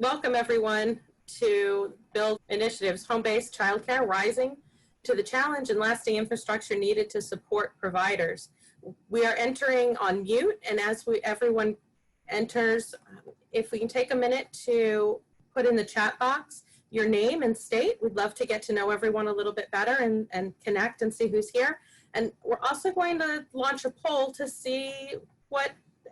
welcome everyone to Build Initiatives Home-Based Childcare Rising to the Challenge and Lasting Infrastructure Needed to Support Providers. We are entering on mute, and as everyone enters, if we can take a minute to put in the chat box your name and state. We'd love to get to know everyone a little bit better and connect and see who's here. And we're also going to launch a poll to see what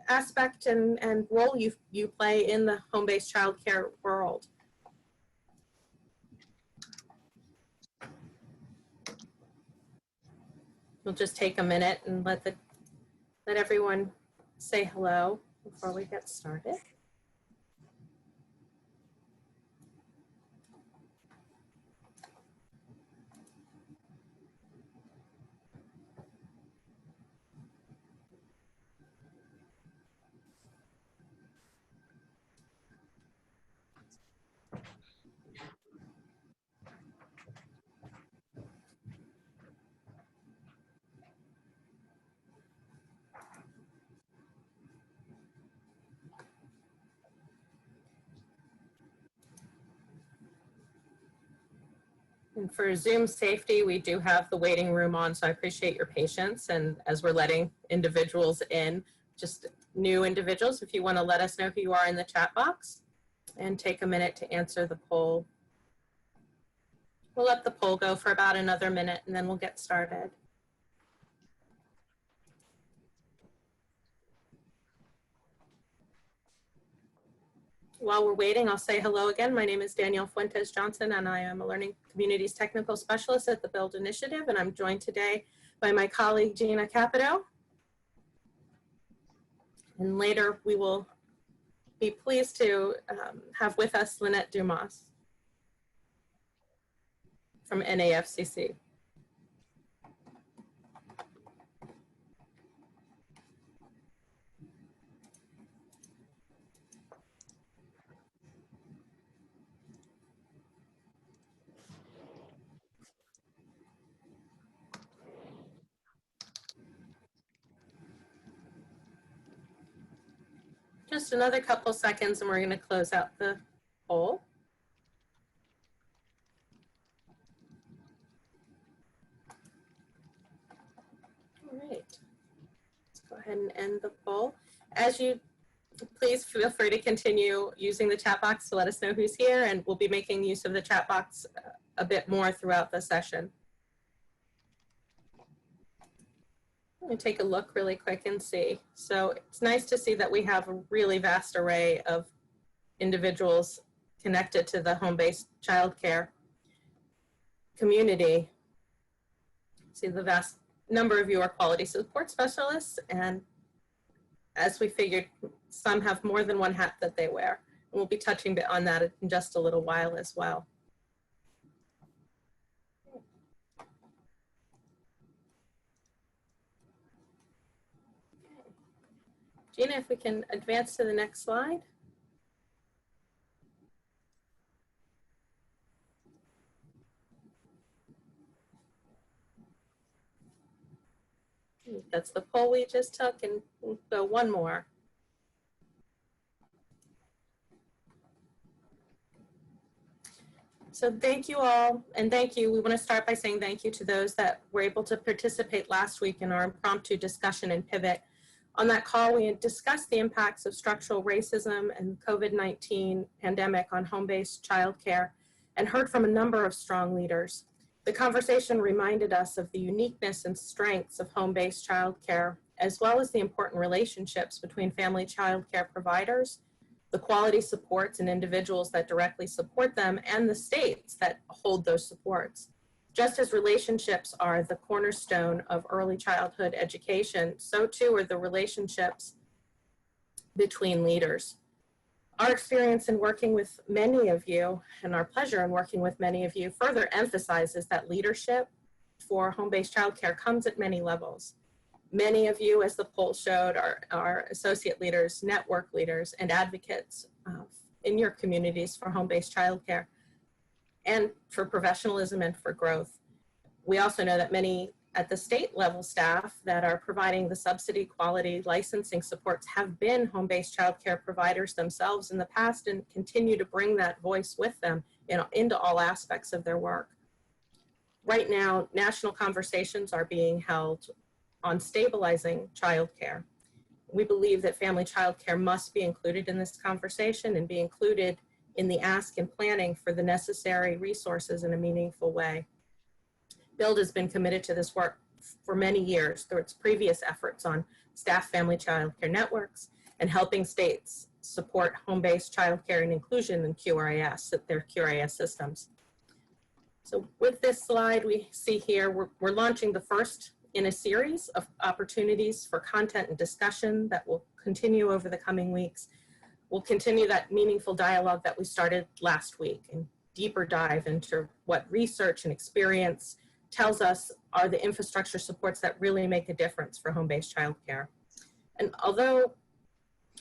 aspect and role you play in the home-based childcare world. We'll just take a minute and let everyone say hello before we get started. And for Zoom safety, we do have the waiting room on, so I appreciate your patience. And as we're letting individuals in, just new individuals, if you want to let us know who you are in the chat box and take a minute to answer the poll. We'll let the poll go for about another minute and then we'll get started. While we're waiting, I'll say hello again. My name is Danielle Fuentes Johnson, and I am a Learning Communities Technical Specialist at the Build Initiative, and I'm joined today by my colleague, Jeanna Capito. And later, we will be pleased to have with us Lynette Dumas from NAFCC. Just another couple seconds and we're going to close out the poll. All right, let's go ahead and end the poll. Please feel free to continue using the chat box to let us know who's here, and we'll be making use of the chat box a bit more throughout the session. Let me take a look really quick and see. So it's nice to see that we have a really vast array of individuals connected to the home-based childcare community. See, the vast number of you are quality support specialists, and as we figured, some have more than one hat that they wear. And we'll be touching on that in just a little while as well. Jeanna, if we can advance to the next slide. That's the poll we just took, and we'll go one more. So thank you all, and thank you. We want to start by saying thank you to those that were able to participate last week in our impromptu discussion and pivot. On that call, we discussed the impacts of structural racism and COVID-19 pandemic on home-based childcare and heard from a number of strong leaders. The conversation reminded us of the uniqueness and strengths of home-based childcare, as well as the important relationships between family childcare providers, the quality supports and individuals that directly support them, and the states that hold those supports. Just as relationships are the cornerstone of early childhood education, so too are the relationships between leaders. Our experience in working with many of you, and our pleasure in working with many of you, further emphasizes that leadership for home-based childcare comes at many levels. Many of you, as the poll showed, are associate leaders, network leaders, and advocates in your communities for home-based childcare and for professionalism and for growth. We also know that many at the state level, staff that are providing the subsidy quality licensing supports have been home-based childcare providers themselves in the past and continue to bring that voice with them into all aspects of their work. Right now, national conversations are being held on stabilizing childcare. We believe that family childcare must be included in this conversation and be included in the ask and planning for the necessary resources in a meaningful way. BUILD has been committed to this work for many years through its previous efforts on staff family child care networks and helping states support home-based child care and inclusion in QRIS, their QRIS systems. So with this slide we see here, we're launching the first in a series of opportunities for content and discussion that will continue over the coming weeks. We'll continue that meaningful dialogue that we started last week and deeper dive into what research and experience tells us are the infrastructure supports that really make a difference for home-based childcare. And although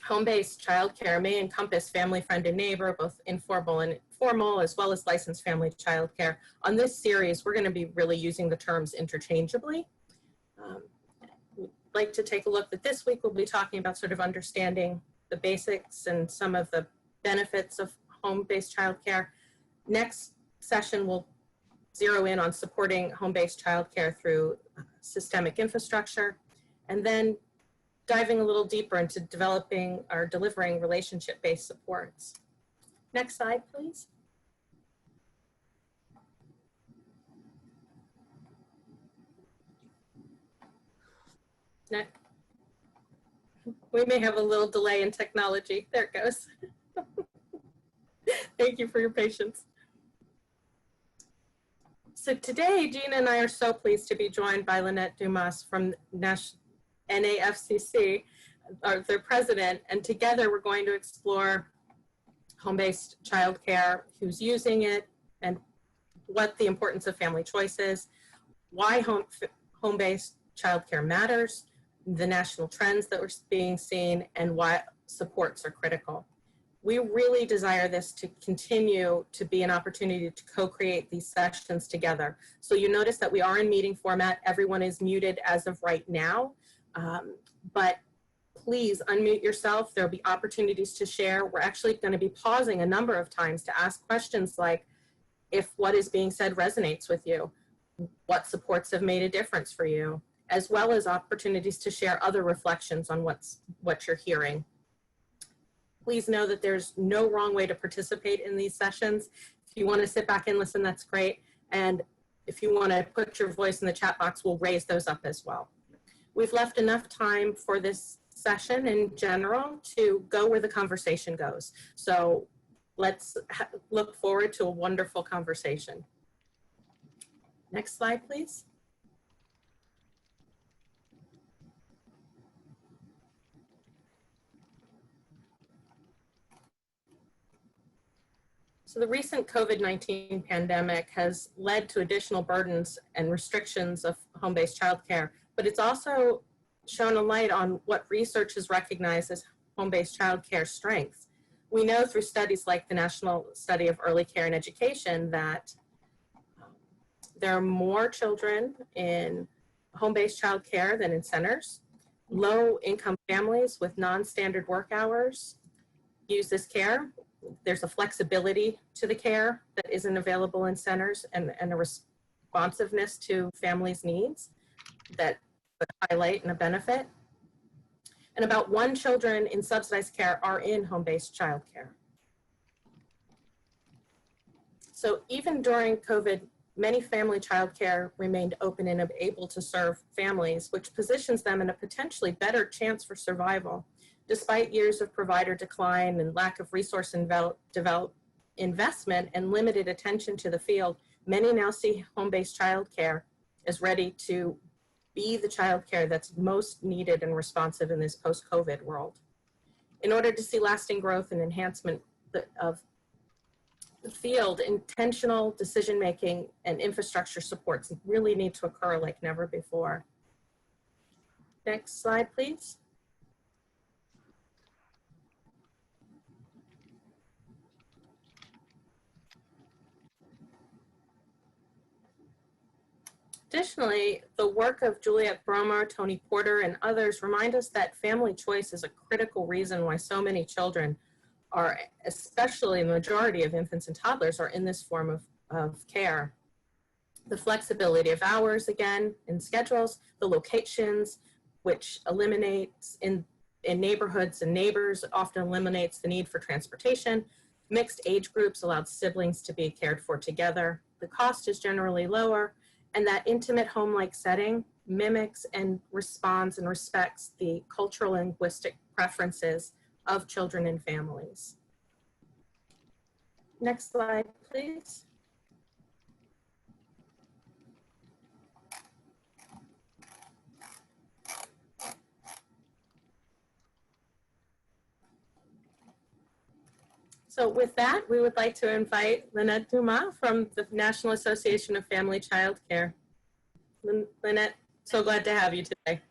home-based childcare may encompass family, friend, and neighbor, both informal and formal, as well as licensed family childcare, on this series, we're gonna be really using the terms interchangeably. We'd like to take a look at this week, we'll be talking about sort of understanding the basics and some of the benefits of home-based childcare. Next session, we'll zero in on supporting home-based childcare through systemic infrastructure, and then diving a little deeper into developing or delivering relationship-based supports. Next slide, please. Next. We may have a little delay in technology. There it goes. Thank you for your patience. So today, Jeanna and I are so pleased to be joined by Lynette Dumas from NAFCC, their president, and together we're going to explore home-based childcare, who's using it, and what the importance of family choice is, why home-based childcare matters, the national trends that we're being seen, and why supports are critical. We really desire this to continue to be an opportunity to co-create these sessions together. So you notice that we are in meeting format. Everyone is muted as of right now, but please unmute yourself. There'll be opportunities to share. We're actually going to be pausing a number of times to ask questions like, if what is being said resonates with you, what supports have made a difference for you, as well as opportunities to share other reflections on what you're hearing. Please know that there's no wrong way to participate in these sessions. If you want to sit back and listen, that's great. And if you want to put your voice in the chat box, we'll raise those up as well. We've left enough time for this session in general to go where the conversation goes. So let's look forward to a wonderful conversation. Next slide, please. So the recent COVID-19 pandemic has led to additional burdens and restrictions of home-based childcare, but it's also shown a light on what research has recognized as home-based childcare strengths. We know through studies like the National Study of Early Care and Education that there are more children in home-based childcare than in centers. Low-income families with non-standard work hours use this care. There's a flexibility to the care that isn't available in centers and a responsiveness to families' needs that would highlight and a benefit. And about 1 children in subsidized care are in home-based childcare. So even during COVID, many family childcare remained open and able to serve families, which positions them in a potentially better chance for survival. Despite years of provider decline and lack of resource investment and limited attention to the field, many now see home-based childcare as ready to be the childcare that's most needed and responsive in this post-COVID world. In order to see lasting growth and enhancement of the field, intentional decision-making and infrastructure supports really need to occur like never before. Next slide, please. Additionally, the work of Juliet Bromer, Tony Porter, and others remind us that family choice is a critical reason why so many children are, especially the majority of infants and toddlers, are in this form of care. The flexibility of hours, again, and schedules, the locations, which eliminates in neighborhoods and neighbors, often eliminates the need for transportation. Mixed age groups allowed siblings to be cared for together. The cost is generally lower, and that intimate home-like setting mimics and responds and respects the cultural and linguistic preferences of children and families. Next slide, please. So with that, we would like to invite Lynette Dumas from the National Association of Family Child Care. Lynette, so glad to have you today.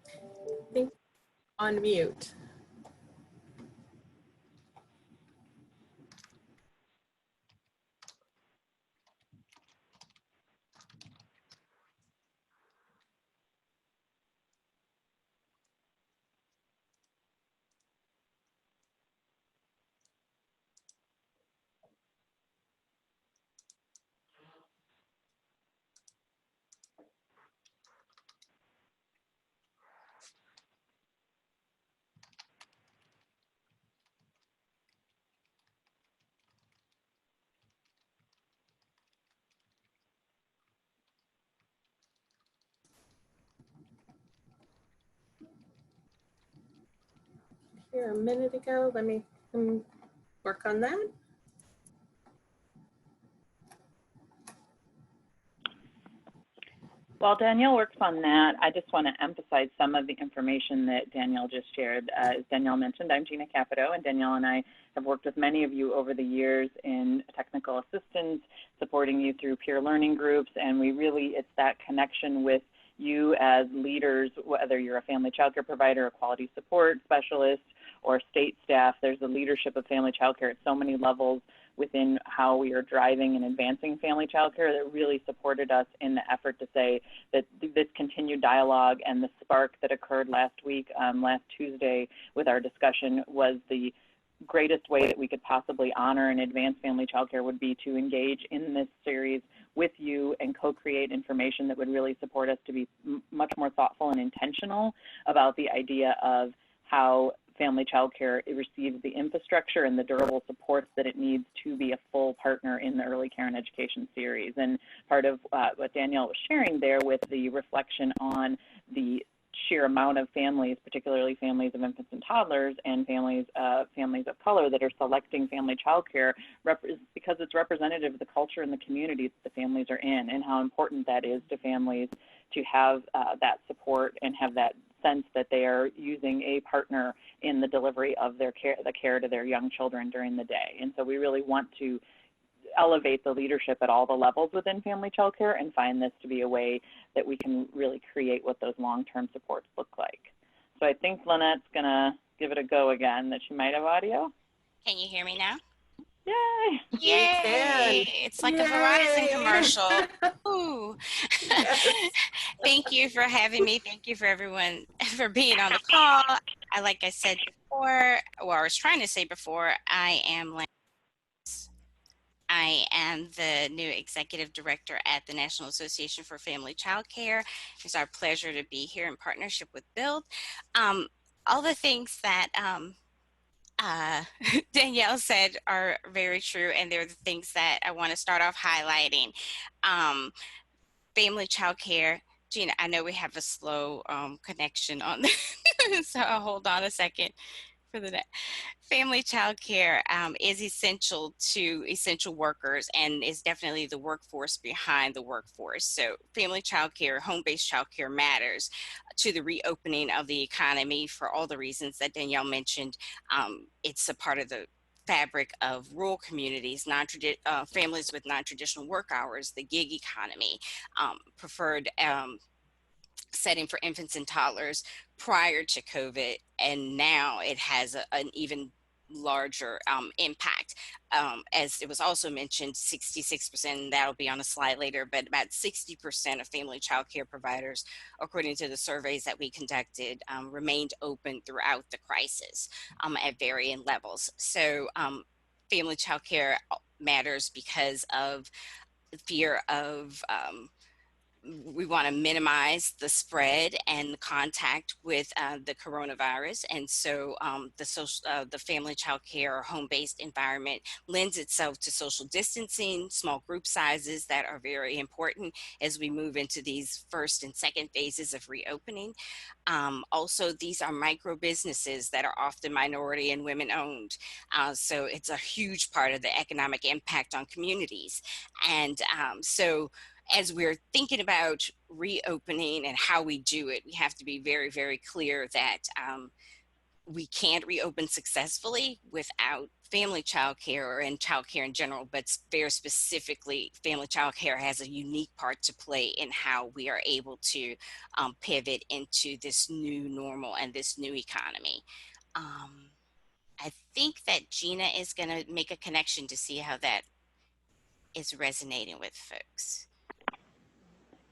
I think on mute. Here a minute ago, let me work on that. While Danielle works on that, I just want to emphasize some of the information that Danielle just shared. As Danielle mentioned, I'm Jeanna Capito, and Danielle and I have worked with many of you over the years in technical assistance, supporting you through peer learning groups, and it's that connection with you as leaders, whether you're a family child care provider, a quality support specialist, or state staff. There's the leadership of family child care at so many levels within how we are driving and advancing family child care that really supported us in the effort to say that this continued dialogue and the spark that occurred last week, last Tuesday with our discussion, was the greatest way that we could possibly honor and advance family child care would be to engage in this series with you and co-create information that would really support us to be much more thoughtful and intentional about the idea of how family child care receives the infrastructure and the durable supports that it needs to be a full partner in the early care and education series. And part of what Danielle was sharing there with the reflection on the sheer amount of families, particularly families of infants and toddlers and families of color that are selecting family child care because it's representative of the culture and the communities that the families are in, and how important that is to families to have that support and have that sense that they are using a partner in the delivery of their care, the care to their young children during the day. And so we really want to elevate the leadership at all the levels within family child care and find this to be a way that we can really create what those long-term supports look like. So I think Lynette's going to give it a go again, that she might have audio. Can you hear me now? Yay! Yay! It's like a Verizon commercial. Ooh. Yes. Thank you for having me. Thank you for everyone for being on the call. Like I said before, or I was trying to say before, I am the new executive director at the National Association for Family Child Care. It's our pleasure to be here in partnership with Build. All the things that Danielle said are very true, and they're the things that I want to start off highlighting. Family child care. Jeanna, I know we have a slow connection on this, so I'll hold on a second for the next. Family child care is essential to essential workers and is definitely the workforce behind the workforce. So family child care, home-based child care matters to the reopening of the economy for all the reasons that Danielle mentioned. It's a part of the fabric of rural communities, families with non-traditional work hours, the gig economy, preferred setting for infants and toddlers prior to COVID, and now it has an even larger impact. As it was also mentioned, 66%, and that'll be on a slide later, but about 60% of family child care providers, according to the surveys that we conducted, remained open throughout the crisis at varying levels. So family child care matters because of fear of we want to minimize the spread and the contact with the coronavirus, and so the family child care or home-based environment lends itself to social distancing, small group sizes that are very important as we move into these first and second phases of reopening. Also, these are micro businesses that are often minority and women owned, so it's a huge part of the economic impact on communities. And so as we're thinking about reopening and how we do it, we have to be very, very clear that we can't reopen successfully without family child care and child care in general, but very specifically, family child care has a unique part to play in how we are able to pivot into this new normal and this new economy. I think that Jeanna is going to make a connection to see how that is resonating with folks.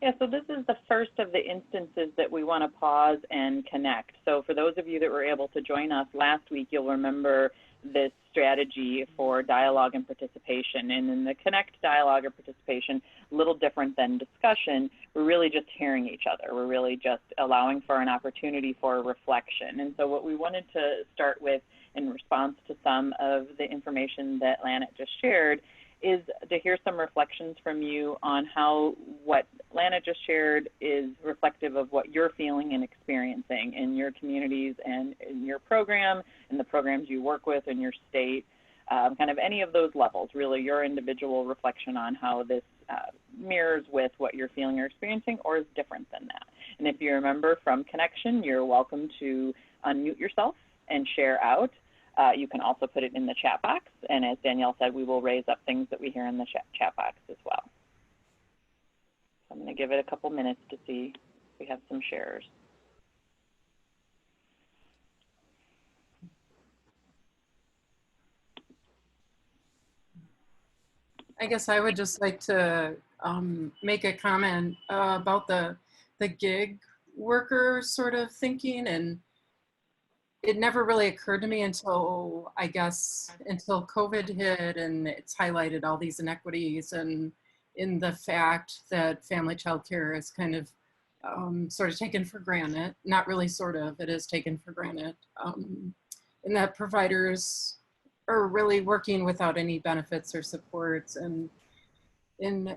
Yeah, so this is the first of the instances that we want to pause and connect. So for those of you that were able to join us last week, you'll remember this strategy for dialogue and participation. And in the connect, dialogue, or participation, a little different than discussion, we're really just hearing each other. We're really just allowing for an opportunity for reflection. And so what we wanted to start with in response to some of the information that Lana just shared is to hear some reflections from you on how what Lana just shared is reflective of what you're feeling and experiencing in your communities and in your program, and the programs you work with in your state, kind of any of those levels, really your individual reflection on how this mirrors with what you're feeling or experiencing or is different than that. And if you remember from Connection, you're welcome to unmute yourself and share out. You can also put it in the chat box, and as Danielle said, we will raise up things that we hear in the chat box as well. So I'm going to give it a couple minutes to see if we have some shares. I guess I would just like to make a comment about the gig worker sort of thinking, and it never really occurred to me until, I guess, until COVID hit, and it's highlighted all these inequities and in the fact that family child care is kind of sort of taken for granted, not really sort of, it is taken for granted, and that providers are really working without any benefits or supports. And in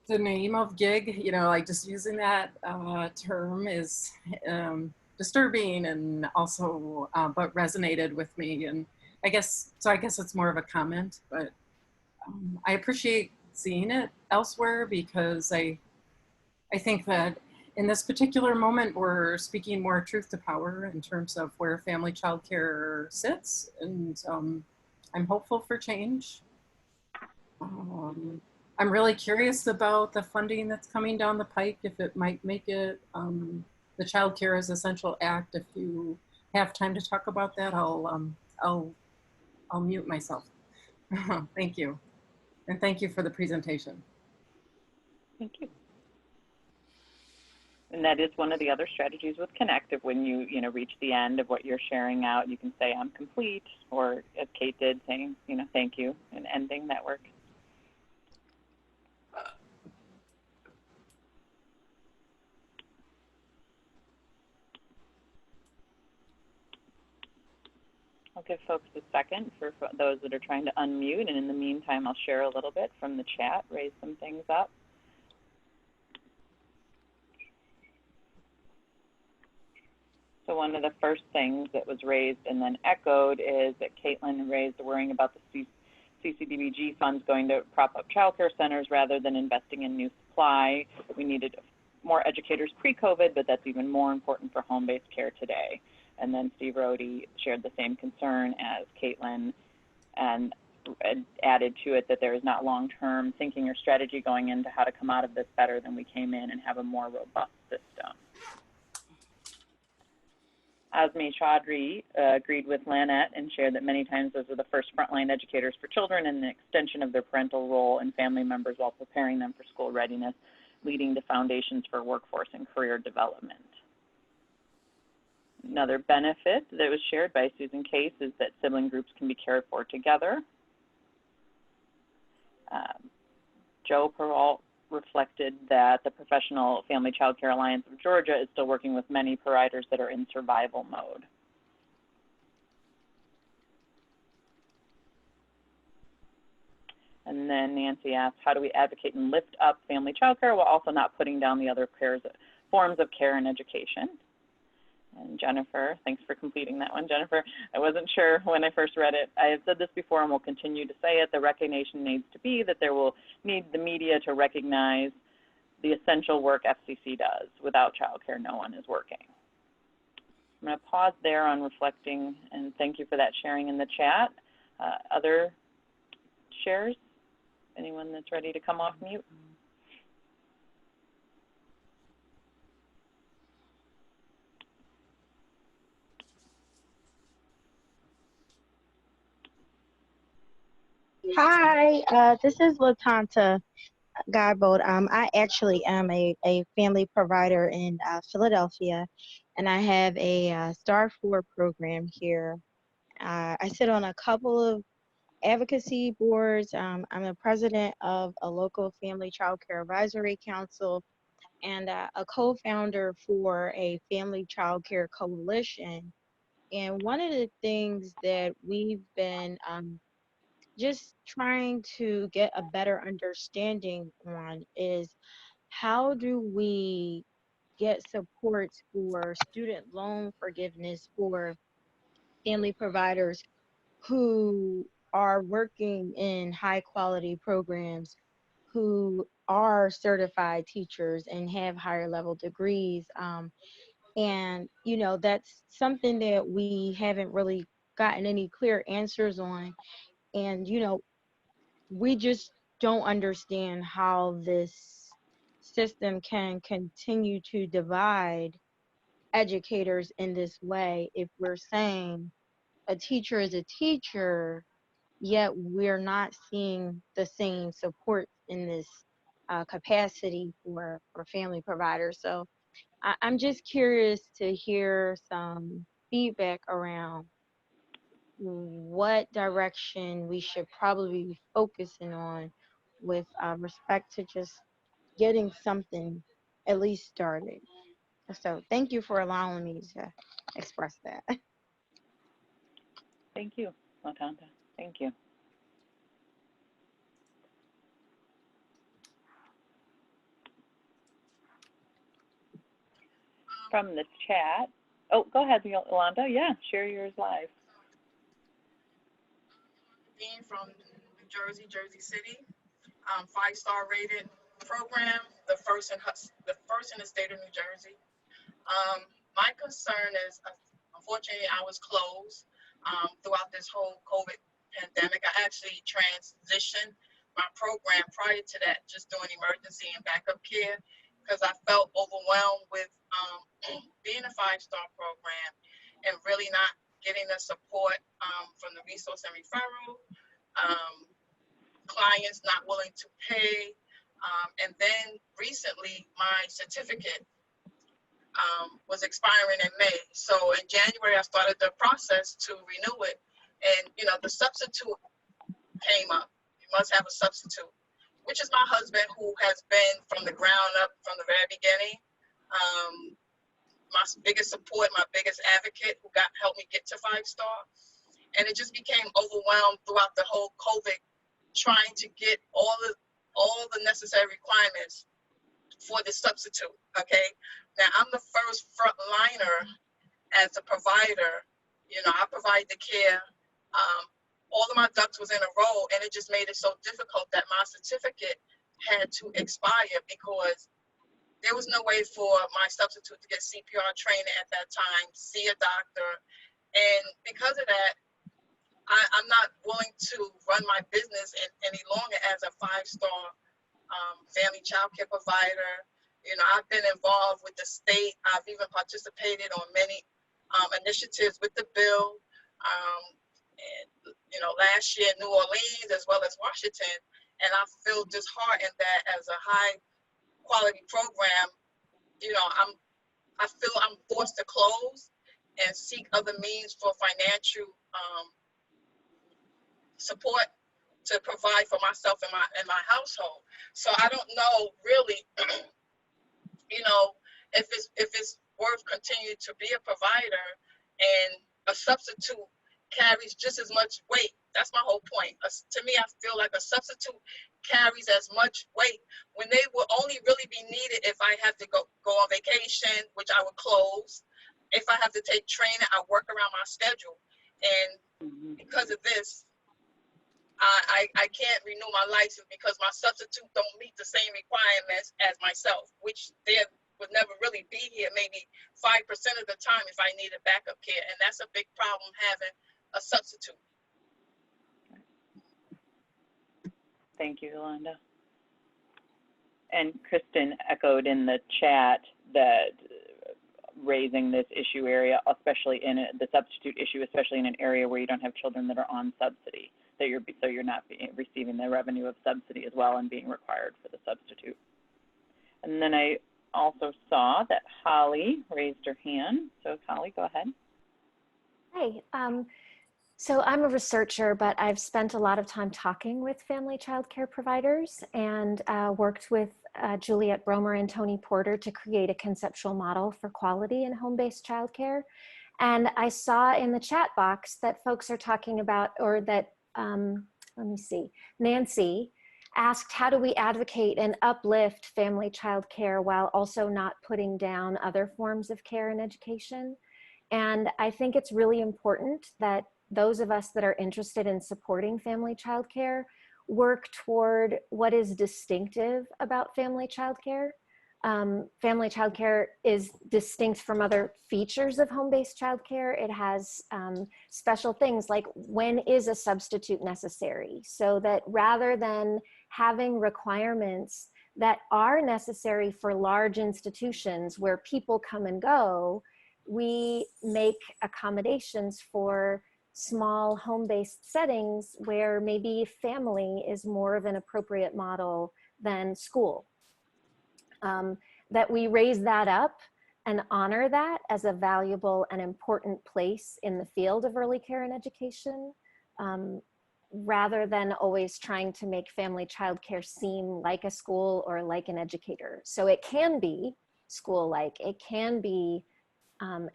the name of gig, you know, like just using that term is disturbing, and also but resonated with me. And I guess it's more of a comment, but I appreciate seeing it elsewhere, because I think that in this particular moment we're speaking more truth to power in terms of where family child care sits, and I'm hopeful for change. I'm really curious about the funding that's coming down the pike, if it might make it the Child Care is Essential Act. If you have time to talk about that, I'll mute myself. Thank you. And thank you for the presentation. Thank you. And that is one of the other strategies with Connect. If when you reach the end of what you're sharing out, you can say, I'm complete, or as Kate did, saying, thank you, and ending that work. I'll give folks a second for those that are trying to unmute, and in the meantime, I'll share a little bit from the chat, raise some things up. So one of the first things that was raised and then echoed is that Caitlin raised the worrying about the CCDBG funds going to prop up childcare centers rather than investing in new supply. We needed more educators pre-COVID, but that's even more important for home-based care today. And then Steve Rohde shared the same concern as Caitlin, and added to it that there is not long-term thinking or strategy going into how to come out of this better than we came in and have a more robust system. Azmi Chaudhry agreed with Lanette and shared that many times those are the first frontline educators for children and an extension of their parental role and family members while preparing them for school readiness, leading to foundations for workforce and career development. Another benefit that was shared by Susan Case is that sibling groups can be cared for together. Joe Peralt reflected that the Professional Family Child Care Alliance of Georgia is still working with many providers that are in survival mode. And then Nancy asked, how do we advocate and lift up family child care while also not putting down the other forms of care and education? And Jennifer, thanks for completing that one. Jennifer, I wasn't sure when I first read it. I have said this before and will continue to say it. The recognition needs to be that there will need the media to recognize the essential work FCC does. Without childcare, no one is working. I'm going to pause there on reflecting, and thank you for that sharing in the chat. Other shares? Anyone that's ready to come off mute? Hi, this is Latanta Godbold. I actually am a family provider in Philadelphia, and I have a Star 4 program here. I sit on a couple of advocacy boards. I'm the president of a local family child care advisory council and a co-founder for a family child care coalition. And one of the things that we've been just trying to get a better understanding on is how do we get supports for student loan forgiveness for family providers who are working in high quality programs, who are certified teachers and have higher level degrees. And, you know, that's something that we haven't really gotten any clear answers on. And, you know, we just don't understand how this system can continue to divide educators in this way if we're saying a teacher is a teacher, yet we're not seeing the same support in this capacity for family providers. So I'm just curious to hear some feedback around what direction we should probably be focusing on with respect to just getting something at least started. So thank you for allowing me to express that. Thank you, Latanta. Thank you. From the chat, oh, go ahead, Yolanda. Yeah, share yours live. Dean from New Jersey, Jersey City, 5-star rated program, the first in the state of New Jersey. My concern is, unfortunately, I was closed throughout this whole COVID pandemic. I actually transitioned my program prior to that, just doing emergency and backup care, because I felt overwhelmed with being a 5-star program and really not getting the support from the resource and referral, clients not willing to pay. And then recently, my certificate was expiring in May. So in January, I started the process to renew it. And, you know, the substitute came up. You must have a substitute, which is my husband, who has been from the ground up from the very beginning. My biggest support, my biggest advocate, who helped me get to 5-star. And it just became overwhelmed throughout the whole COVID, trying to get all the necessary requirements for the substitute. Okay, now I'm the first frontliner as a provider. You know, I provide the care. All of my ducks was in a row, and it just made it so difficult that my certificate had to expire because there was no way for my substitute to get CPR training at that time, see a doctor. And because of that, I'm not willing to run my business any longer as a 5-star family child care provider. You know, I've been involved with the state. I've even participated on many initiatives with the bill. And, you know, last year New Orleans as well as Washington, and I feel disheartened that as a high quality program, you know, I feel I'm forced to close and seek other means for financial support to provide for myself and my household. So I don't know really, you know, if it's worth continuing to be a provider, and a substitute carries just as much weight. That's my whole point. To me, I feel like a substitute carries as much weight when they will only really be needed if I have to go on vacation, which I would close. If I have to take training, I work around my schedule. And because of this, I can't renew my license because my substitute don't meet the same requirements as myself, which they would never really be here, maybe 5% of the time if I needed backup care. And that's a big problem, having a substitute. Thank you, Yolanda. And Kristen echoed in the chat that raising this issue area, especially in the substitute issue, especially in an area where you don't have children that are on subsidy, that you're not receiving the revenue of subsidy as well and being required for the substitute. And then I also saw that Holly raised her hand. So Holly, go ahead. Hi. So I'm a researcher, but I've spent a lot of time talking with family child care providers, and worked with Juliet Bromer and Tony Porter to create a conceptual model for quality in home-based childcare. And I saw in the chat box that folks are talking about, or that, let me see, Nancy asked, how do we advocate and uplift family child care while also not putting down other forms of care and education? And I think it's really important that those of us that are interested in supporting family child care work toward what is distinctive about family child care. Family child care is distinct from other features of home-based child care. It has special things like when is a substitute necessary, so that rather than having requirements that are necessary for large institutions where people come and go, we make accommodations for small home-based settings where maybe family is more of an appropriate model than school. That we raise that up and honor that as a valuable and important place in the field of early care and education, rather than always trying to make family child care seem like a school or like an educator. So it can be school-like, it can be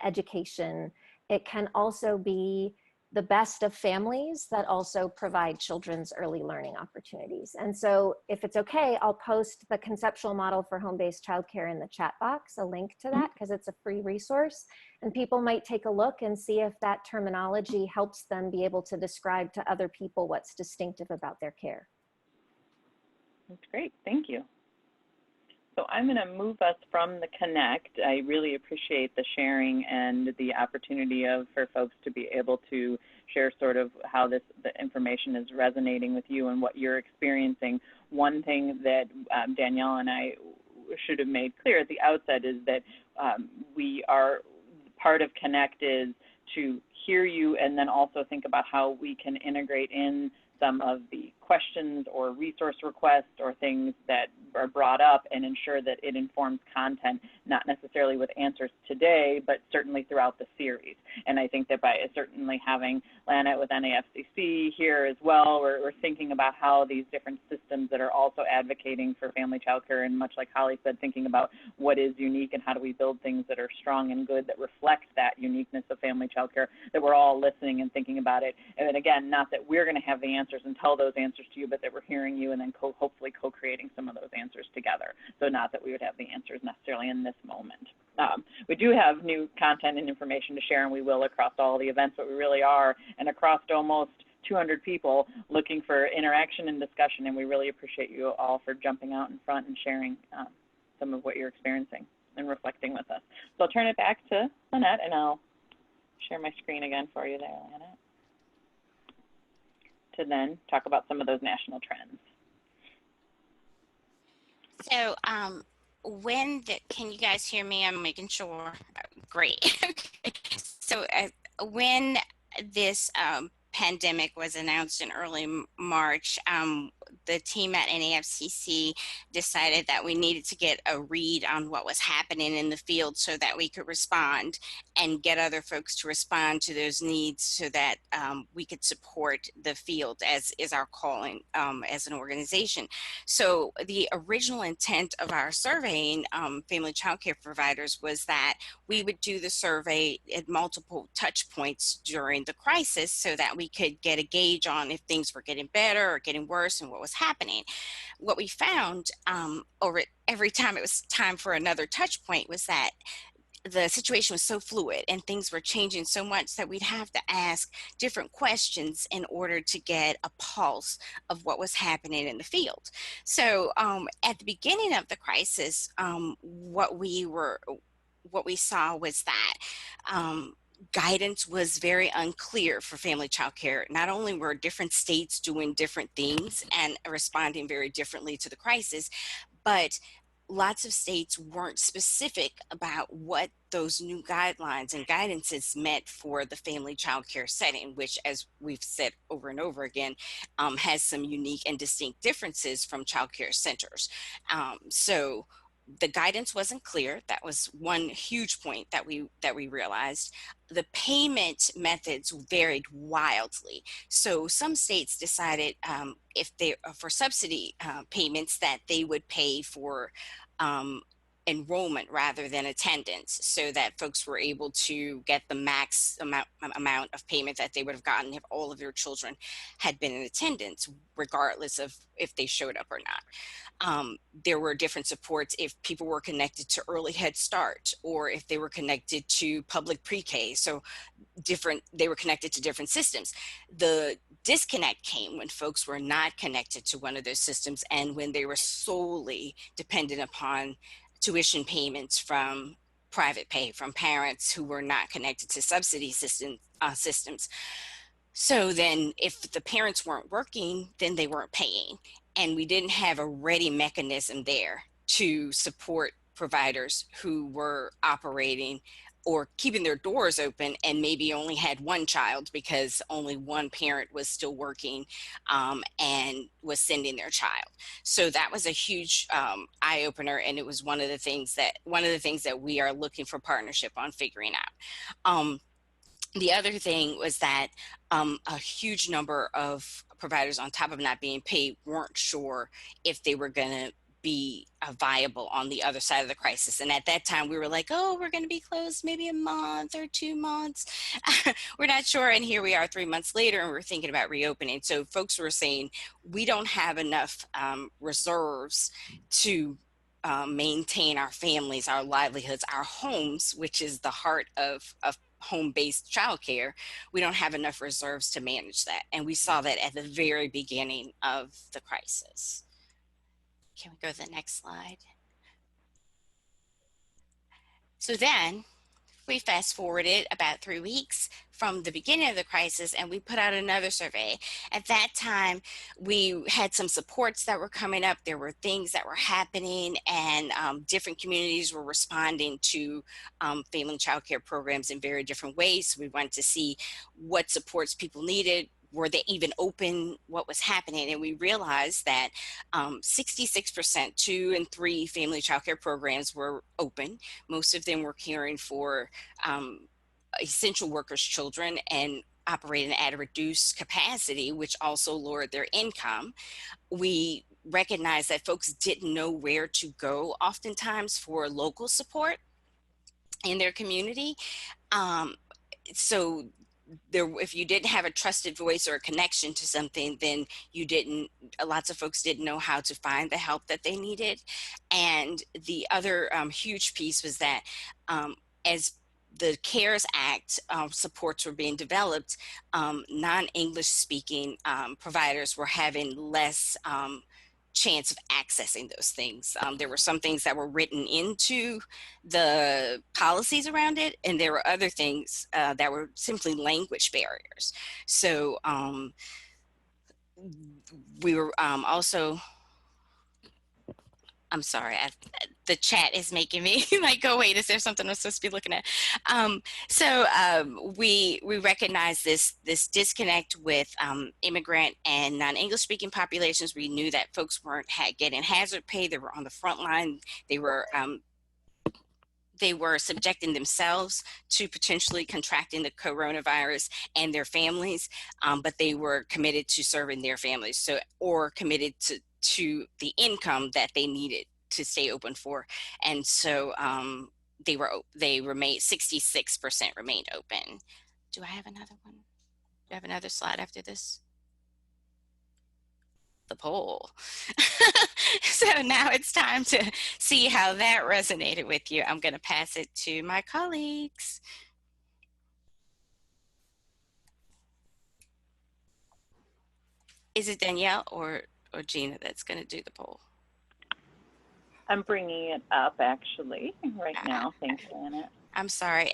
education, it can also be the best of families that also provide children's early learning opportunities. And so if it's okay, I'll post the conceptual model for home-based childcare in the chat box, a link to that, because it's a free resource. And people might take a look and see if that terminology helps them be able to describe to other people what's distinctive about their care. That's great, thank you. So I'm going to move us from the Connect. I really appreciate the sharing and the opportunity for folks to be able to share sort of how the information is resonating with you and what you're experiencing. One thing that Danielle and I should have made clear at the outset is that we are, part of Connect is to hear you and then also think about how we can integrate in some of the questions or resource requests or things that are brought up and ensure that it informs content, not necessarily with answers today, but certainly throughout the series. And I think that by certainly having Lana with NAFCC here as well, we're thinking about how these different systems that are also advocating for family child care, and much like Holly said, thinking about what is unique and how do we build things that are strong and good that reflect that uniqueness of family child care, that we're all listening and thinking about it. And then again, not that we're going to have the answers and tell those answers to you, but that we're hearing you and then hopefully co-creating some of those answers together. So not that we would have the answers necessarily in this moment. We do have new content and information to share, and we will across all the events, but we really are, and across almost 200 people looking for interaction and discussion, and we really appreciate you all for jumping out in front and sharing some of what you're experiencing and reflecting with us. So I'll turn it back to Lynette, and I'll share my screen again for you there, Lynette, to then talk about some of those national trends. So can you guys hear me? I'm making sure. Great. So when this pandemic was announced in early March, the team at NAFCC decided that we needed to get a read on what was happening in the field so that we could respond and get other folks to respond to those needs so that we could support the field, as is our calling as an organization. So the original intent of our surveying family child care providers was that we would do the survey at multiple touch points during the crisis so that we could get a gauge on if things were getting better or getting worse and what was happening. What we found over every time it was time for another touch point was that the situation was so fluid and things were changing so much that we'd have to ask different questions in order to get a pulse of what was happening in the field. So at the beginning of the crisis, what we saw was that guidance was very unclear for family child care. Not only were different states doing different things and responding very differently to the crisis, but lots of states weren't specific about what those new guidelines and guidances meant for the family child care setting, which, as we've said over and over again, has some unique and distinct differences from child care centers. So the guidance wasn't clear. That was one huge point that we realized. The payment methods varied wildly. So some states decided if they for subsidy payments that they would pay for enrollment rather than attendance, so that folks were able to get the max amount of payment that they would have gotten if all of their children had been in attendance, regardless of if they showed up or not. There were different supports if people were connected to early Head Start or if they were connected to public pre-K. So they were connected to different systems. The disconnect came when folks were not connected to one of those systems and when they were solely dependent upon tuition payments from private pay from parents who were not connected to subsidy systems. So then if the parents weren't working, then they weren't paying. And we didn't have a ready mechanism there to support providers who were operating or keeping their doors open and maybe only had one child because only one parent was still working and was sending their child. So that was a huge eye opener, and it was one of the things that we are looking for partnership on figuring out. The other thing was that a huge number of providers, on top of not being paid, weren't sure if they were going to be viable on the other side of the crisis. And at that time, we were like, oh, we're going to be closed maybe a month or 2 months. We're not sure. And here we are 3 months later, and we're thinking about reopening. So folks were saying, we don't have enough reserves to maintain our families, our livelihoods, our homes, which is the heart of home-based childcare. We don't have enough reserves to manage that. And we saw that at the very beginning of the crisis. Can we go to the next slide? So then we fast forwarded about 3 weeks from the beginning of the crisis, and we put out another survey. At that time, we had some supports that were coming up. There were things that were happening, and different communities were responding to family and child care programs in very different ways. So we wanted to see what supports people needed. Were they even open? What was happening? And we realized that 66%, 2 and 3 family child care programs were open. Most of them were caring for essential workers' children and operating at a reduced capacity, which also lowered their income. We recognized that folks didn't know where to go oftentimes for local support in their community. So if you didn't have a trusted voice or a connection to something, then lots of folks didn't know how to find the help that they needed. And the other huge piece was that as the CARES Act supports were being developed, non-English speaking providers were having less chance of accessing those things. There were some things that were written into the policies around it, and there were other things that were simply language barriers. So we were also I'm sorry, the chat is making me like, go, wait, is there something I'm supposed to be looking at? We recognize this disconnect with immigrant and non-English speaking populations. We knew that folks weren't getting hazard pay. They were on the front line. They were subjecting themselves to potentially contracting the coronavirus and their families, but they were committed to serving their families, or committed to the income that they needed to stay open for. And so they remained, 66% remained open. Do I have another one? Do I have another slide after this? The poll. So now it's time to see how that resonated with you. I'm going to pass it to my colleagues. Is it Danielle or Jeanna that's going to do the poll? I'm bringing it up actually right now. Thanks, Janet. I'm sorry.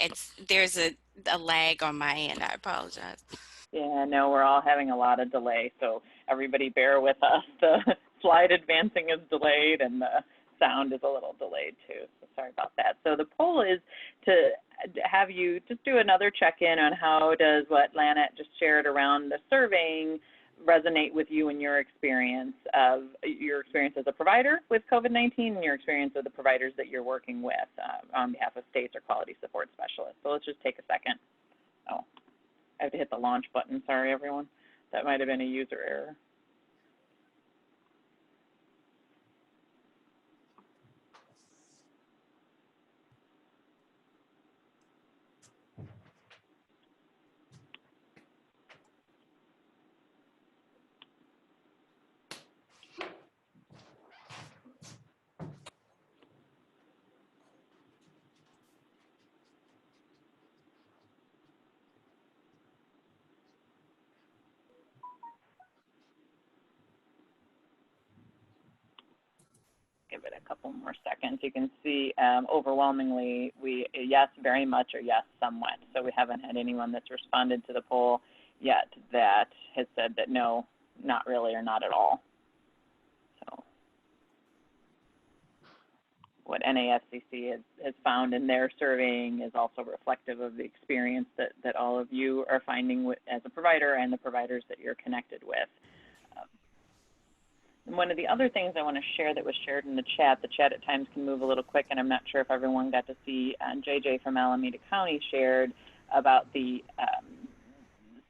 There's a lag on my end. I apologize. Yeah, no, we're all having a lot of delay, so everybody bear with us. The slide advancing is delayed and the sound is a little delayed too, so sorry about that. So the poll is to have you just do another check-in on how does what Lanette just shared around the surveying resonate with you and your experience as a provider with COVID-19 and your experience with the providers that you're working with on behalf of states or quality support specialists. So let's just take a second. Oh, I have to hit the launch button. Sorry, everyone. That might have been a user error. Give it a couple more seconds. You can see overwhelmingly yes, very much, or yes, somewhat. So we haven't had anyone that's responded to the poll yet that has said that no, not really, or not at all. So what NAFCC has found in their surveying is also reflective of the experience that all of you are finding as a provider and the providers that you're connected with. And one of the other things I want to share that was shared in the chat at times can move a little quick, and I'm not sure if everyone got to see, JJ from Alameda County shared about the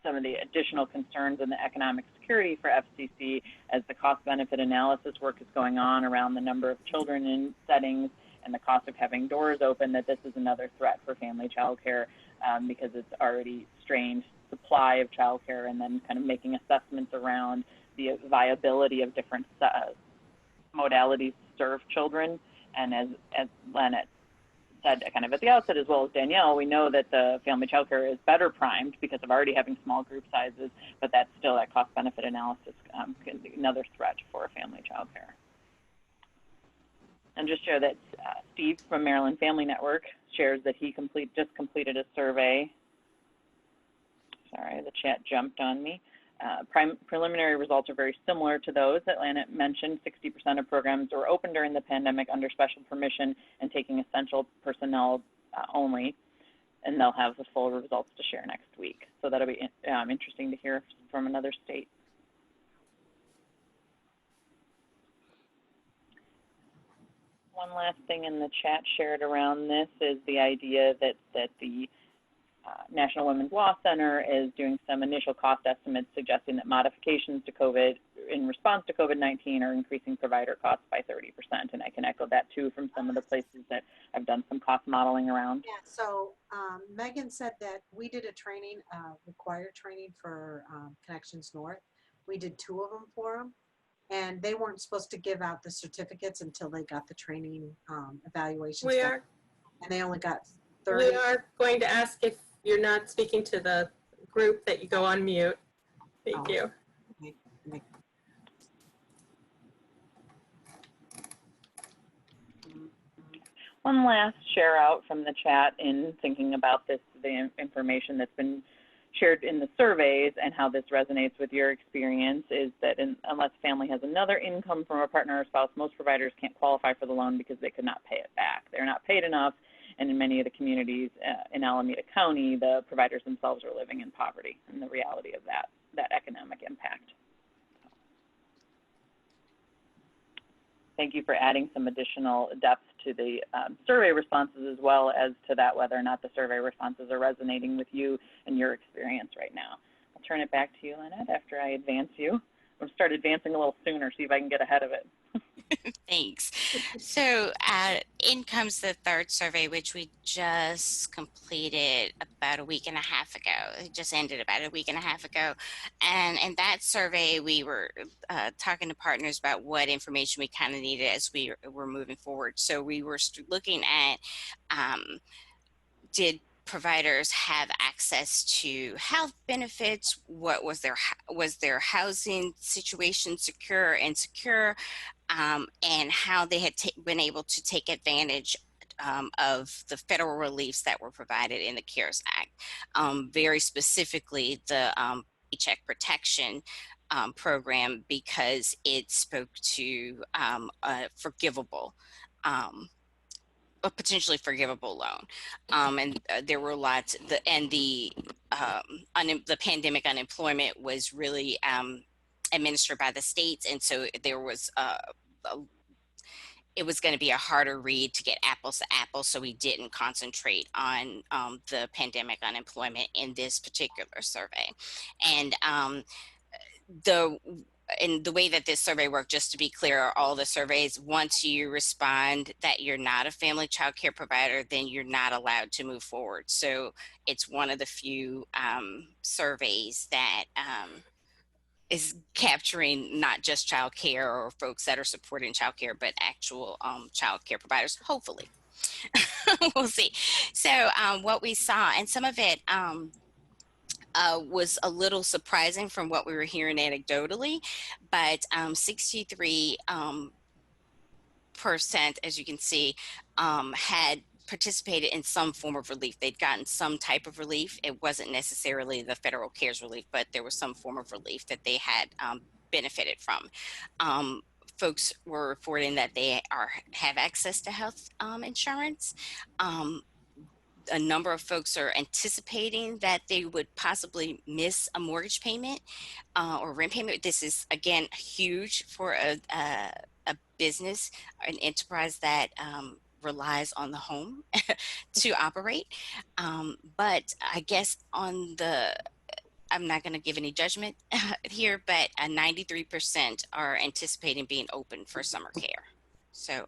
some of the additional concerns in the economic security for FCC as the cost-benefit analysis work is going on around the number of children in settings and the cost of having doors open, that this is another threat for family child care because it's already strained supply of child care, and then kind of making assessments around the viability of different modalities to serve children. And as Lanette said kind of at the outset, as well as Danielle, we know that the family child care is better primed because of already having small group sizes, but that's still, that cost-benefit analysis can be another threat for family child care. And just share that Steve from Maryland Family Network shares that he just completed a survey. Sorry, the chat jumped on me. Preliminary results are very similar to those that Lanette mentioned. 60% of programs were open during the pandemic under special permission and taking essential personnel only, and they'll have the full results to share next week. So that'll be interesting to hear from another state. One last thing in the chat shared around this is the idea that the National Women's Law Center is doing some initial cost estimates suggesting that modifications to COVID in response to COVID-19 are increasing provider costs by 30%. And I can echo that too from some of the places that I've done some cost modeling around. Yeah, so Megan said that we did a training, required training for Connections North. We did 2 of them for them, and they weren't supposed to give out the certificates until they got the training evaluations. And they only got 30. We are going to ask if you're not speaking to the group that you go on mute. Thank you. Okay. One last share out from the chat in thinking about this, the information that's been shared in the surveys and how this resonates with your experience is that unless family has another income from a partner or spouse, most providers can't qualify for the loan because they could not pay it back. They're not paid enough, and in many of the communities in Alameda County, the providers themselves are living in poverty and the reality of that economic impact. Thank you for adding some additional depth to the survey responses, as well as to that whether or not the survey responses are resonating with you and your experience right now. I'll turn it back to you, Lynette, after I advance you. I'll start advancing a little sooner, see if I can get ahead of it. Thanks. So in comes the third survey, which we just completed about a week and a half ago. It just ended about a week and a half ago. And in that survey, we were talking to partners about what information we kind of needed as we were moving forward. So we were looking at did providers have access to health benefits? What was their housing situation secure and secure? And how they had been able to take advantage of the federal reliefs that were provided in the CARES Act. Very specifically, the Paycheck Protection Program, because it spoke to a forgivable a potentially forgivable loan, and there were lots. The pandemic unemployment was really administered by the states, and so there was it was going to be a harder read to get apples to apples, so we didn't concentrate on the pandemic unemployment in this particular survey. And the way that this survey worked, just to be clear, all the surveys, once you respond that you're not a family child care provider, then you're not allowed to move forward. So it's one of the few surveys that is capturing not just child care or folks that are supporting child care, but actual child care providers, hopefully. We'll see. So what we saw, and some of it was a little surprising from what we were hearing anecdotally, but 63%, as you can see, had participated in some form of relief. They'd gotten some type of relief. It wasn't necessarily the federal CARES relief, but there was some form of relief that they had benefited from. Folks were reporting that they have access to health insurance. A number of folks are anticipating that they would possibly miss a mortgage payment or rent payment. This is, again, huge for a business, an enterprise that relies on the home to operate. But I guess I'm not going to give any judgment here, but 93% are anticipating being open for summer care. So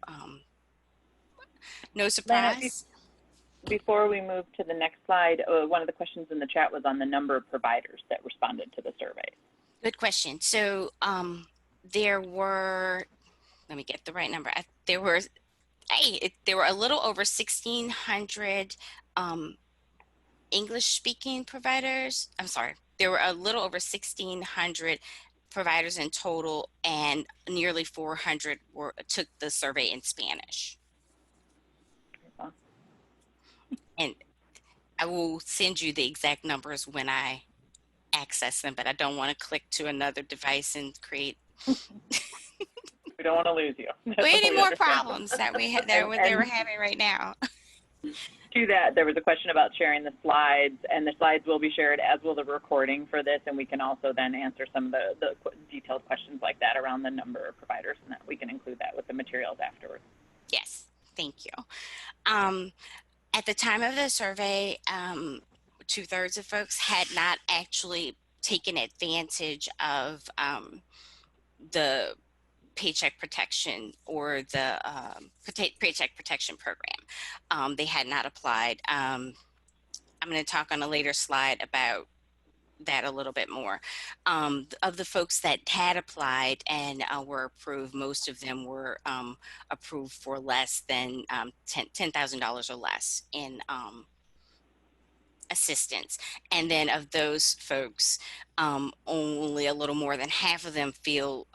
no surprise. Before we move to the next slide, one of the questions in the chat was on the number of providers that responded to the survey. Good question. So there were, let me get the right number. There were a little over 1,600 English-speaking providers. I'm sorry. There were a little over 1,600 providers in total, and nearly 400 took the survey in Spanish. And I will send you the exact numbers when I access them, but I don't want to click to another device and create. We don't want to lose you. Any more problems that they were having right now. To that, there was a question about sharing the slides, and the slides will be shared, as will the recording for this, and we can also then answer some of the detailed questions like that around the number of providers, and that we can include that with the materials afterwards. Yes, thank you. At the time of the survey, 2/3 of folks had not actually taken advantage of the Paycheck Protection or the Paycheck Protection Program. They had not applied. I'm going to talk on a later slide about that a little bit more. Of the folks that had applied and were approved, most of them were approved for less than $10,000 or less in assistance. And then of those folks, only a little more than half of them feel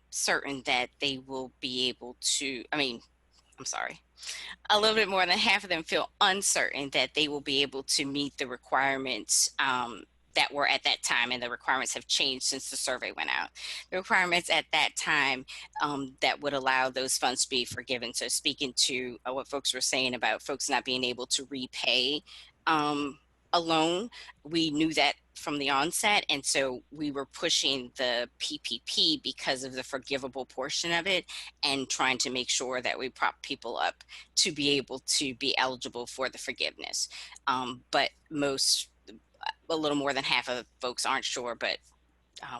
certain that they will be able to, a little bit more than half of them feel uncertain that they will be able to meet the requirements that were at that time, and the requirements have changed since the survey went out. The requirements at that time that would allow those funds to be forgiven. So speaking to what folks were saying about folks not being able to repay a loan, we knew that from the onset, and so we were pushing the PPP because of the forgivable portion of it, and trying to make sure that we prop people up to be able to be eligible for the forgiveness. But a little more than half of folks aren't sure, but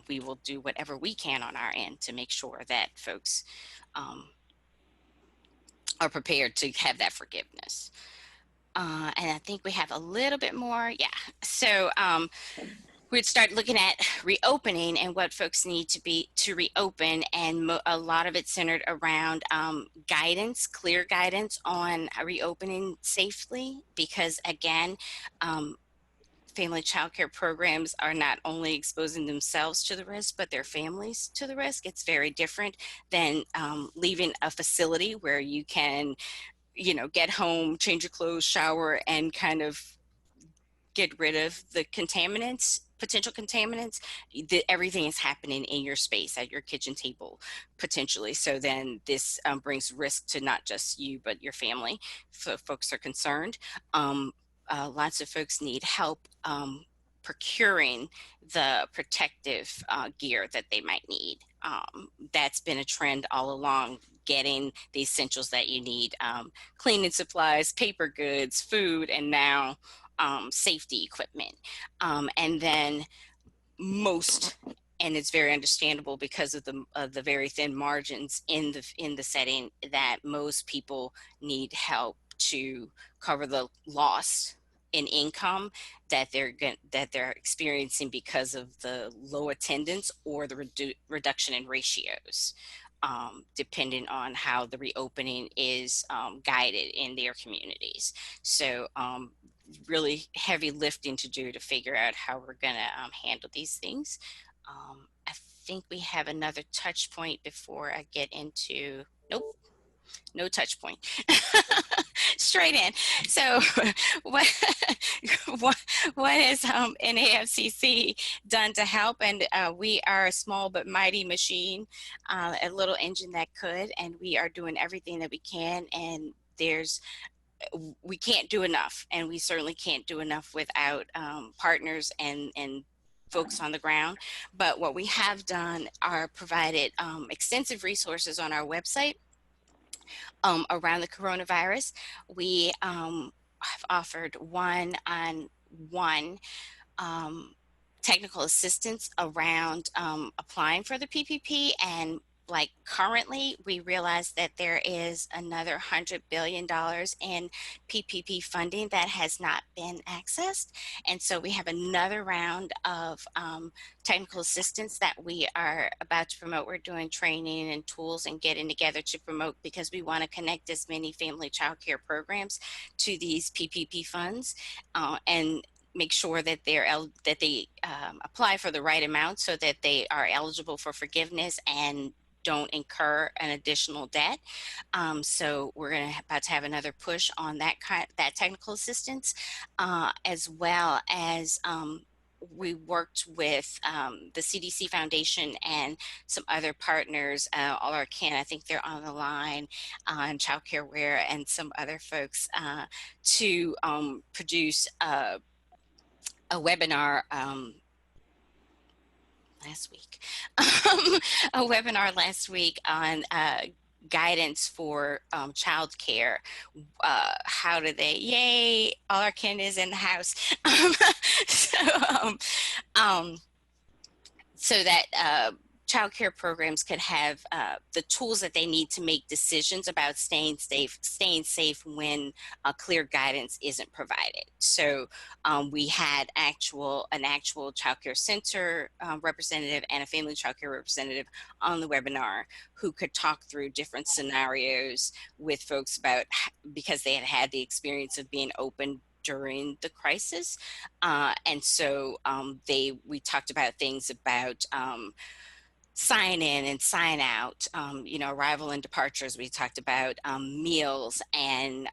we will do whatever we can on our end to make sure that folks are prepared to have that forgiveness. And I think we have a little bit more. Yeah. So we'd start looking at reopening and what folks need to reopen. And a lot of it centered around guidance, clear guidance on reopening safely, because again, family child care programs are not only exposing themselves to the risk, but their families to the risk. It's very different than leaving a facility where you can, get home, change your clothes, shower, and kind of get rid of the potential contaminants. Everything is happening in your space at your kitchen table, potentially. So then this brings risk to not just you, but your family. So folks are concerned. Lots of folks need help procuring the protective gear that they might need. That's been a trend all along, getting the essentials that you need, cleaning supplies, paper goods, food, and now safety equipment. And then and it's very understandable because of the very thin margins in the setting, that most people need help to cover the loss in income that they're experiencing because of the low attendance or the reduction in ratios, depending on how the reopening is guided in their communities. So really heavy lifting to do to figure out how we're going to handle these things. I think we have another touch point before I get into, nope, no touch point. Straight in. So what has NAFCC done to help? And we are a small but mighty machine, a little engine that could, and we are doing everything that we can. And we can't do enough, and we certainly can't do enough without partners and folks on the ground. But what we have done are provided extensive resources on our website around the coronavirus. We have offered one-on-one technical assistance around applying for the PPP. And like currently, we realize that there is another $100 billion in PPP funding that has not been accessed. And so we have another round of technical assistance that we are about to promote. We're doing training and tools and getting together to promote, because we want to connect as many family child care programs to these PPP funds, and make sure that they apply for the right amount so that they are eligible for forgiveness and don't incur an additional debt. So we're about to have another push on that technical assistance, as well as we worked with the CDC Foundation and some other partners, all our kin, I think they're on the line, and Child Care Wear and some other folks, to produce a webinar last week, a webinar last week on guidance for child care. How do they, yay, all our kin is in the house. So that child care programs could have the tools that they need to make decisions about staying safe when clear guidance isn't provided. So we had an actual child care center representative and a family child care representative on the webinar who could talk through different scenarios with folks about, because they had the experience of being open during the crisis. And so we talked about things about sign in and sign out, arrival and departures. We talked about meals and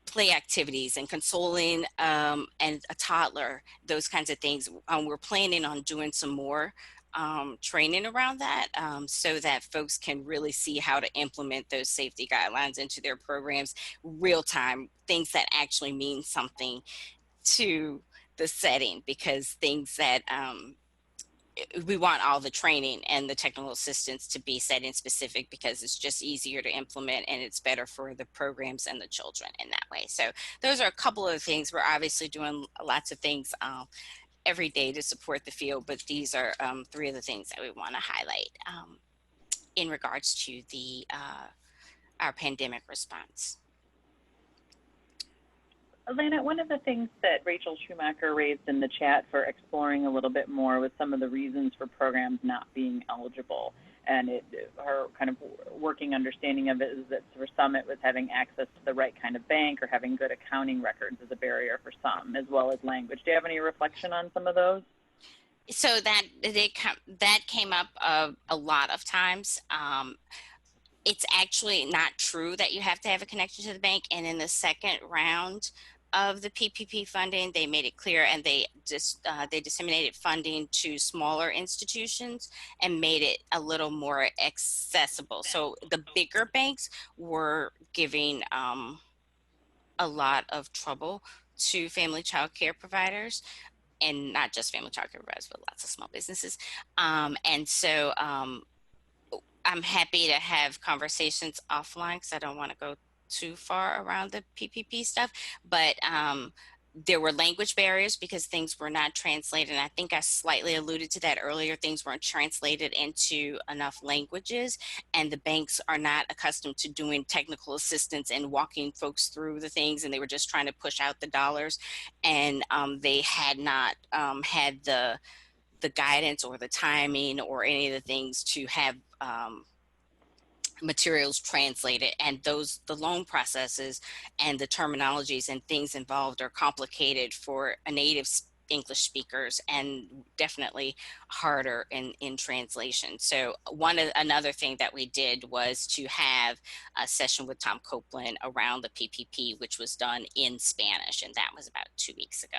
play activities and consoling and a toddler, those kinds of things. We're planning on doing some more training around that so that folks can really see how to implement those safety guidelines into their programs real time, things that actually mean something to the setting, because things that we want all the training and the technical assistance to be setting specific, because it's just easier to implement and it's better for the programs and the children in that way. So those are a couple of things. We're obviously doing lots of things every day to support the field, but these are 3 of the things that we want to highlight in regards to the our pandemic response. Elena, one of the things that Rachel Schumacher raised in the chat for exploring a little bit more was some of the reasons for programs not being eligible. And her kind of working understanding of it is that for some it was having access to the right kind of bank or having good accounting records as a barrier for some, as well as language. Do you have any reflection on some of those? So that came up a lot of times. It's actually not true that you have to have a connection to the bank. And in the second round of the PPP funding, they made it clear, and they disseminated funding to smaller institutions and made it a little more accessible. So the bigger banks were giving a lot of trouble to family child care providers, and not just family child care providers, but lots of small businesses. And so I'm happy to have conversations offline because I don't want to go too far around the PPP stuff, but there were language barriers because things were not translated. And I think I slightly alluded to that earlier. Things weren't translated into enough languages, and the banks are not accustomed to doing technical assistance and walking folks through the things, and they were just trying to push out the dollars, and they had not had the guidance or the timing or any of the things to have materials translated, and the loan processes and the terminologies and things involved are complicated for a native English speakers, and definitely harder in translation. So another thing that we did was to have a session with Tom Copeland around the PPP, which was done in Spanish, and that was about 2 weeks ago.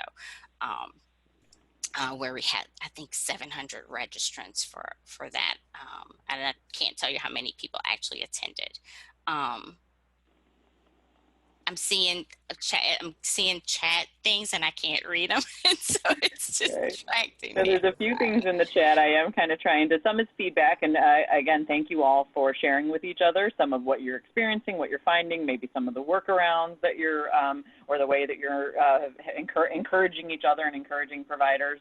Where we had, I think, 700 registrants for that. And I can't tell you how many people actually attended. I'm seeing chat things and I can't read them. And so it's just distracting me. So there's a few things in the chat. I am kind of trying to, some is feedback. And again, thank you all for sharing with each other some of what you're experiencing, what you're finding, maybe some of the workarounds that you're, or the way that you're encouraging each other and encouraging providers.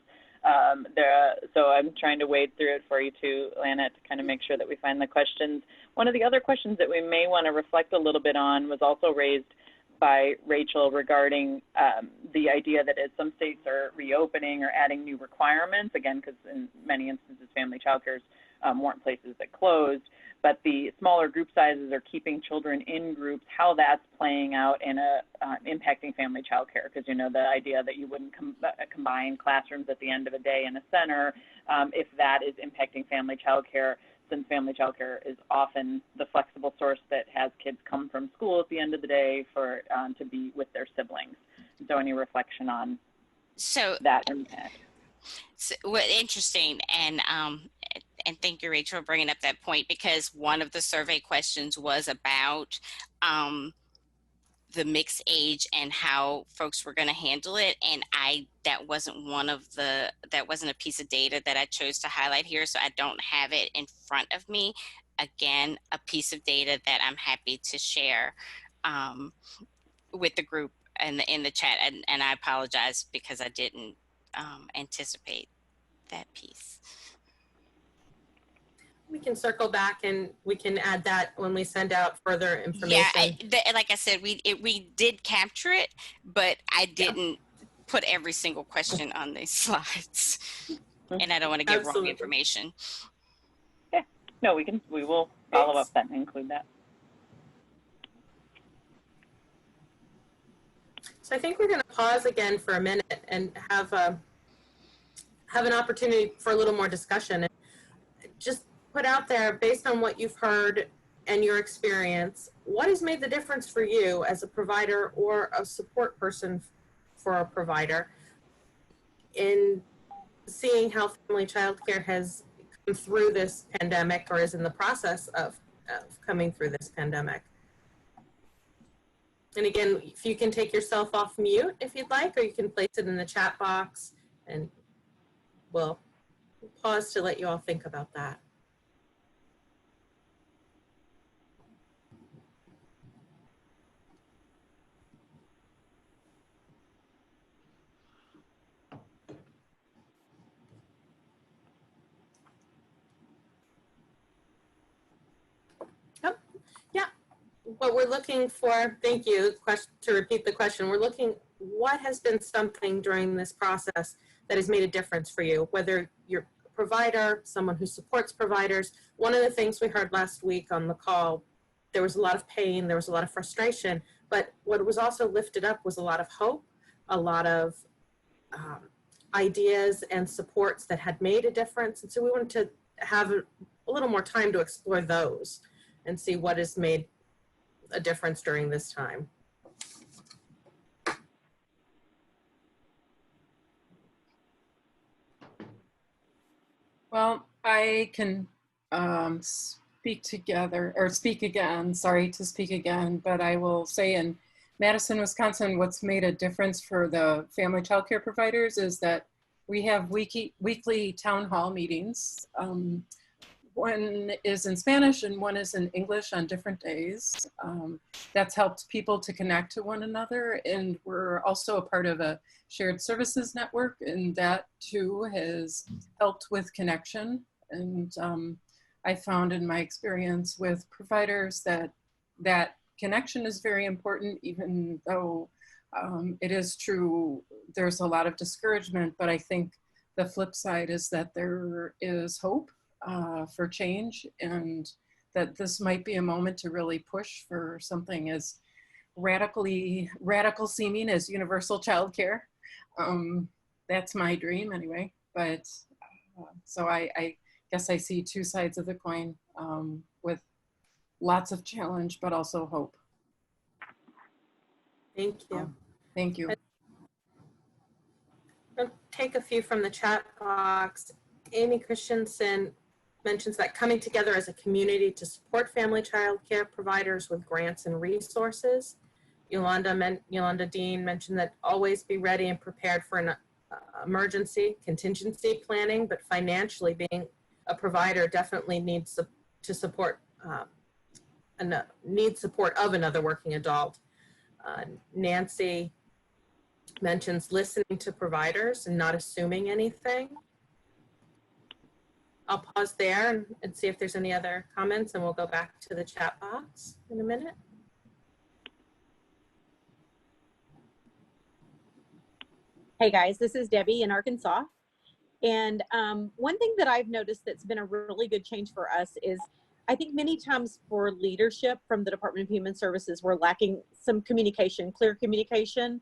So I'm trying to wade through it for you too, Lana, to kind of make sure that we find the questions. One of the other questions that we may want to reflect a little bit on was also raised by Rachel regarding the idea that as some states are reopening or adding new requirements, again, because in many instances family child cares weren't places that closed, but the smaller group sizes are keeping children in groups, how that's playing out in impacting family child care, because you know the idea that you wouldn't combine classrooms at the end of a day in a center, if that is impacting family child care, since family child care is often the flexible source that has kids come from school at the end of the day for to be with their siblings. So any reflection on that impact? So, interesting, and thank you, Rachel, for bringing up that point, because one of the survey questions was about the mixed age and how folks were going to handle it, and that wasn't a piece of data that I chose to highlight here, so I don't have it in front of me. Again, a piece of data that I'm happy to share with the group and in the chat, and I apologize because I didn't anticipate that piece. We can circle back and we can add that when we send out further information. Yeah, like I said, we did capture it, but I didn't put every single question on these slides, and I don't want to give wrong information. Yeah, no, we will follow up that and include that. So I think we're going to pause again for a minute and have an opportunity for a little more discussion. And just put out there, based on what you've heard and your experience, what has made the difference for you as a provider or a support person for a provider in seeing how family child care has come through this pandemic or is in the process of coming through this pandemic? And again, if you can take yourself off mute if you'd like, or you can place it in the chat box, and we'll pause to let you all think about that. What we're looking for, thank you, to repeat the question, we're looking, what has been something during this process that has made a difference for you, whether you're a provider, someone who supports providers. One of the things we heard last week on the call, there was a lot of pain, there was a lot of frustration, but what was also lifted up was a lot of hope, a lot of ideas and supports that had made a difference. And so we wanted to have a little more time to explore those and see what has made a difference during this time. Well, I can speak again, sorry to speak again, but I will say in Madison, Wisconsin, what's made a difference for the family child care providers is that we have weekly town hall meetings. One is in Spanish and one is in English on different days. That's helped people to connect to one another, and we're also a part of a shared services network, and that too has helped with connection. And I found in my experience with providers that that connection is very important, even though it is true there's a lot of discouragement, but I think the flip side is that there is hope for change, and that this might be a moment to really push for something as radical seeming as universal childcare. That's my dream anyway, but so I guess I see two sides of the coin, with lots of challenge, but also hope. Thank you. Thank you. I'll take a few from the chat box. Amy Christensen mentions that coming together as a community to support family child care providers with grants and resources. Yolanda Dean mentioned that always be ready and prepared for an emergency contingency planning, but financially being a provider definitely needs to support needs support of another working adult. Nancy mentions listening to providers and not assuming anything. I'll pause there and see if there's any other comments, and we'll go back to the chat box in a minute. Hey guys, this is Debbie in Arkansas. And one thing that I've noticed that's been a really good change for us is I think many times for leadership from the Department of Human Services, we're lacking some communication, clear communication,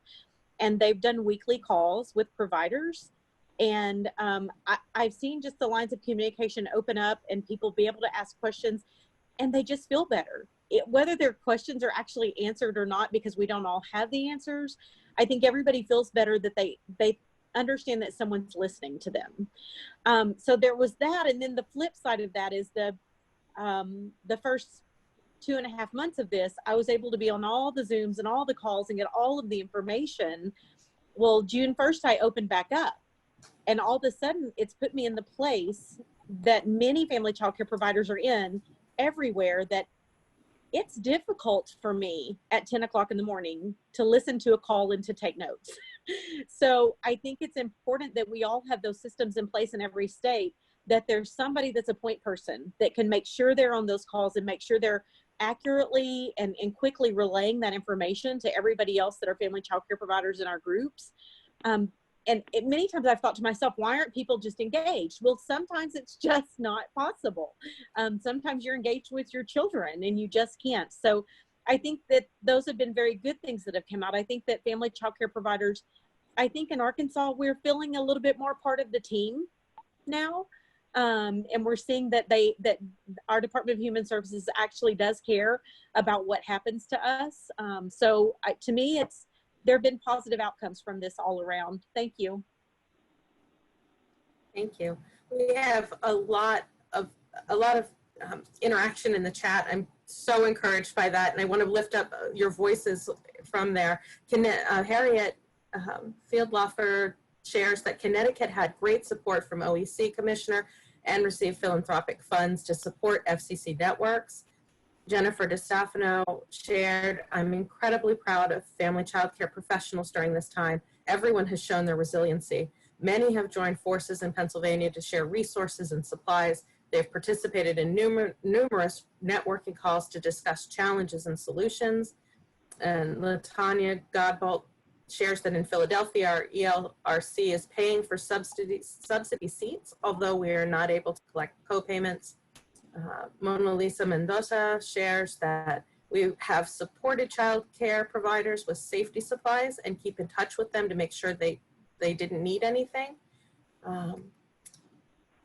and they've done weekly calls with providers. And I've seen just the lines of communication open up and people be able to ask questions, and they just feel better. Whether their questions are actually answered or not, because we don't all have the answers, I think everybody feels better that they understand that someone's listening to them. So there was that. And then the flip side of that is the first 2.5 months of this, I was able to be on all the Zooms and all the calls and get all of the information. Well, June 1st, I opened back up. And all of a sudden, it's put me in the place that many family child care providers are in everywhere, that it's difficult for me at 10 o'clock in the morning to listen to a call and to take notes. So I think it's important that we all have those systems in place in every state, that there's somebody that's a point person that can make sure they're on those calls and make sure they're accurately and quickly relaying that information to everybody else that are family child care providers in our groups. And many times I've thought to myself, why aren't people just engaged? Well, sometimes it's just not possible. Sometimes you're engaged with your children and you just can't. So I think that those have been very good things that have come out. I think that family child care providers, I think in Arkansas, we're feeling a little bit more part of the team now. And we're seeing that that our Department of Human Services actually does care about what happens to us. So to me, there have been positive outcomes from this all around. Thank you. Thank you. We have a lot of interaction in the chat. I'm so encouraged by that, and I want to lift up your voices from there. Harriet Fieldloffer shares that Connecticut had great support from OEC Commissioner and received philanthropic funds to support FCC networks. Jennifer DeStefano shared, I'm incredibly proud of family child care professionals during this time. Everyone has shown their resiliency. Many have joined forces in Pennsylvania to share resources and supplies. They've participated in numerous networking calls to discuss challenges and solutions. And Latanya Godbolt shares that in Philadelphia, our ELRC is paying for subsidy seats, although we are not able to collect co-payments. Mona Lisa Mendoza shares that we have supported child care providers with safety supplies and keep in touch with them to make sure they didn't need anything.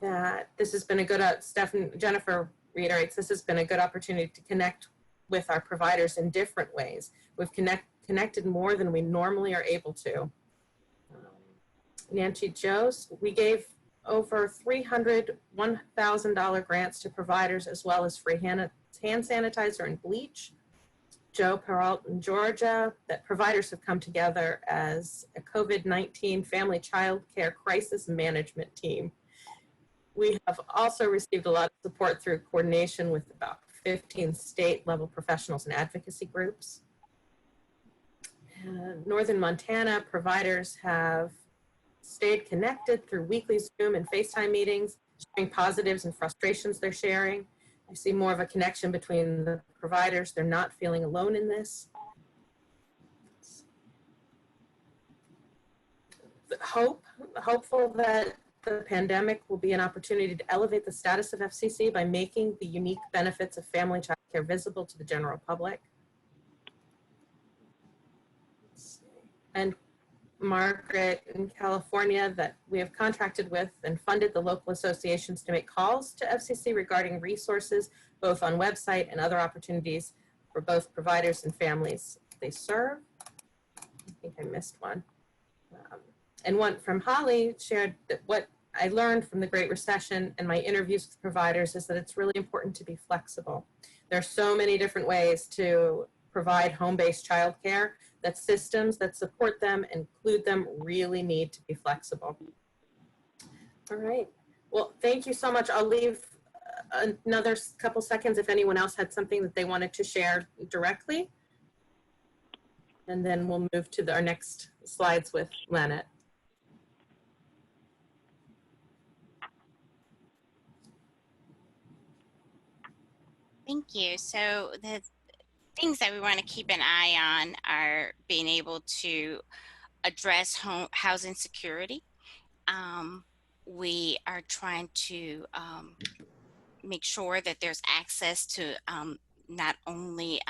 That this has been a good, Jennifer reiterates, this has been a good opportunity to connect with our providers in different ways. We've connected more than we normally are able to. Nancy Jose, we gave over $300 $1,000 grants to providers as well as free hand sanitizer and bleach. Joe Peralta in Georgia, that providers have come together as a COVID-19 family child care crisis management team. We have also received a lot of support through coordination with about 15 state level professionals and advocacy groups. Northern Montana providers have stayed connected through weekly Zoom and FaceTime meetings, sharing positives and frustrations they're sharing. I see more of a connection between the providers. They're not feeling alone in this. Hopeful that the pandemic will be an opportunity to elevate the status of FCC by making the unique benefits of family child care visible to the general public. And Margaret in California, that we have contracted with and funded the local associations to make calls to FCC regarding resources, both on website and other opportunities for both providers and families they serve. I think I missed one. And one from Holly shared that what I learned from the Great Recession and my interviews with providers is that it's really important to be flexible. There are so many different ways to provide home-based childcare that systems that support them, include them, really need to be flexible. All right. Well, thank you so much. I'll leave another couple seconds if anyone else had something that they wanted to share directly. And then we'll move to our next slides with Lynette. Thank you. So the things that we want to keep an eye on are being able to address housing security. We are trying to make sure that there's access to not only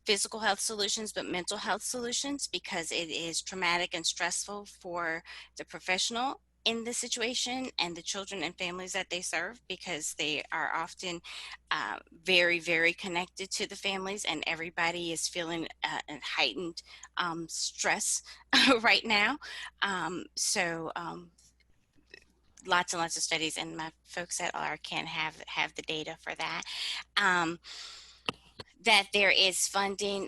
physical health solutions, but mental health solutions, because it is traumatic and stressful for the professional in this situation and the children and families that they serve, because they are often very, very connected to the families, and everybody is feeling a heightened stress right now. Lots and lots of studies, and my folks at LRCAN have the data for that. That there is funding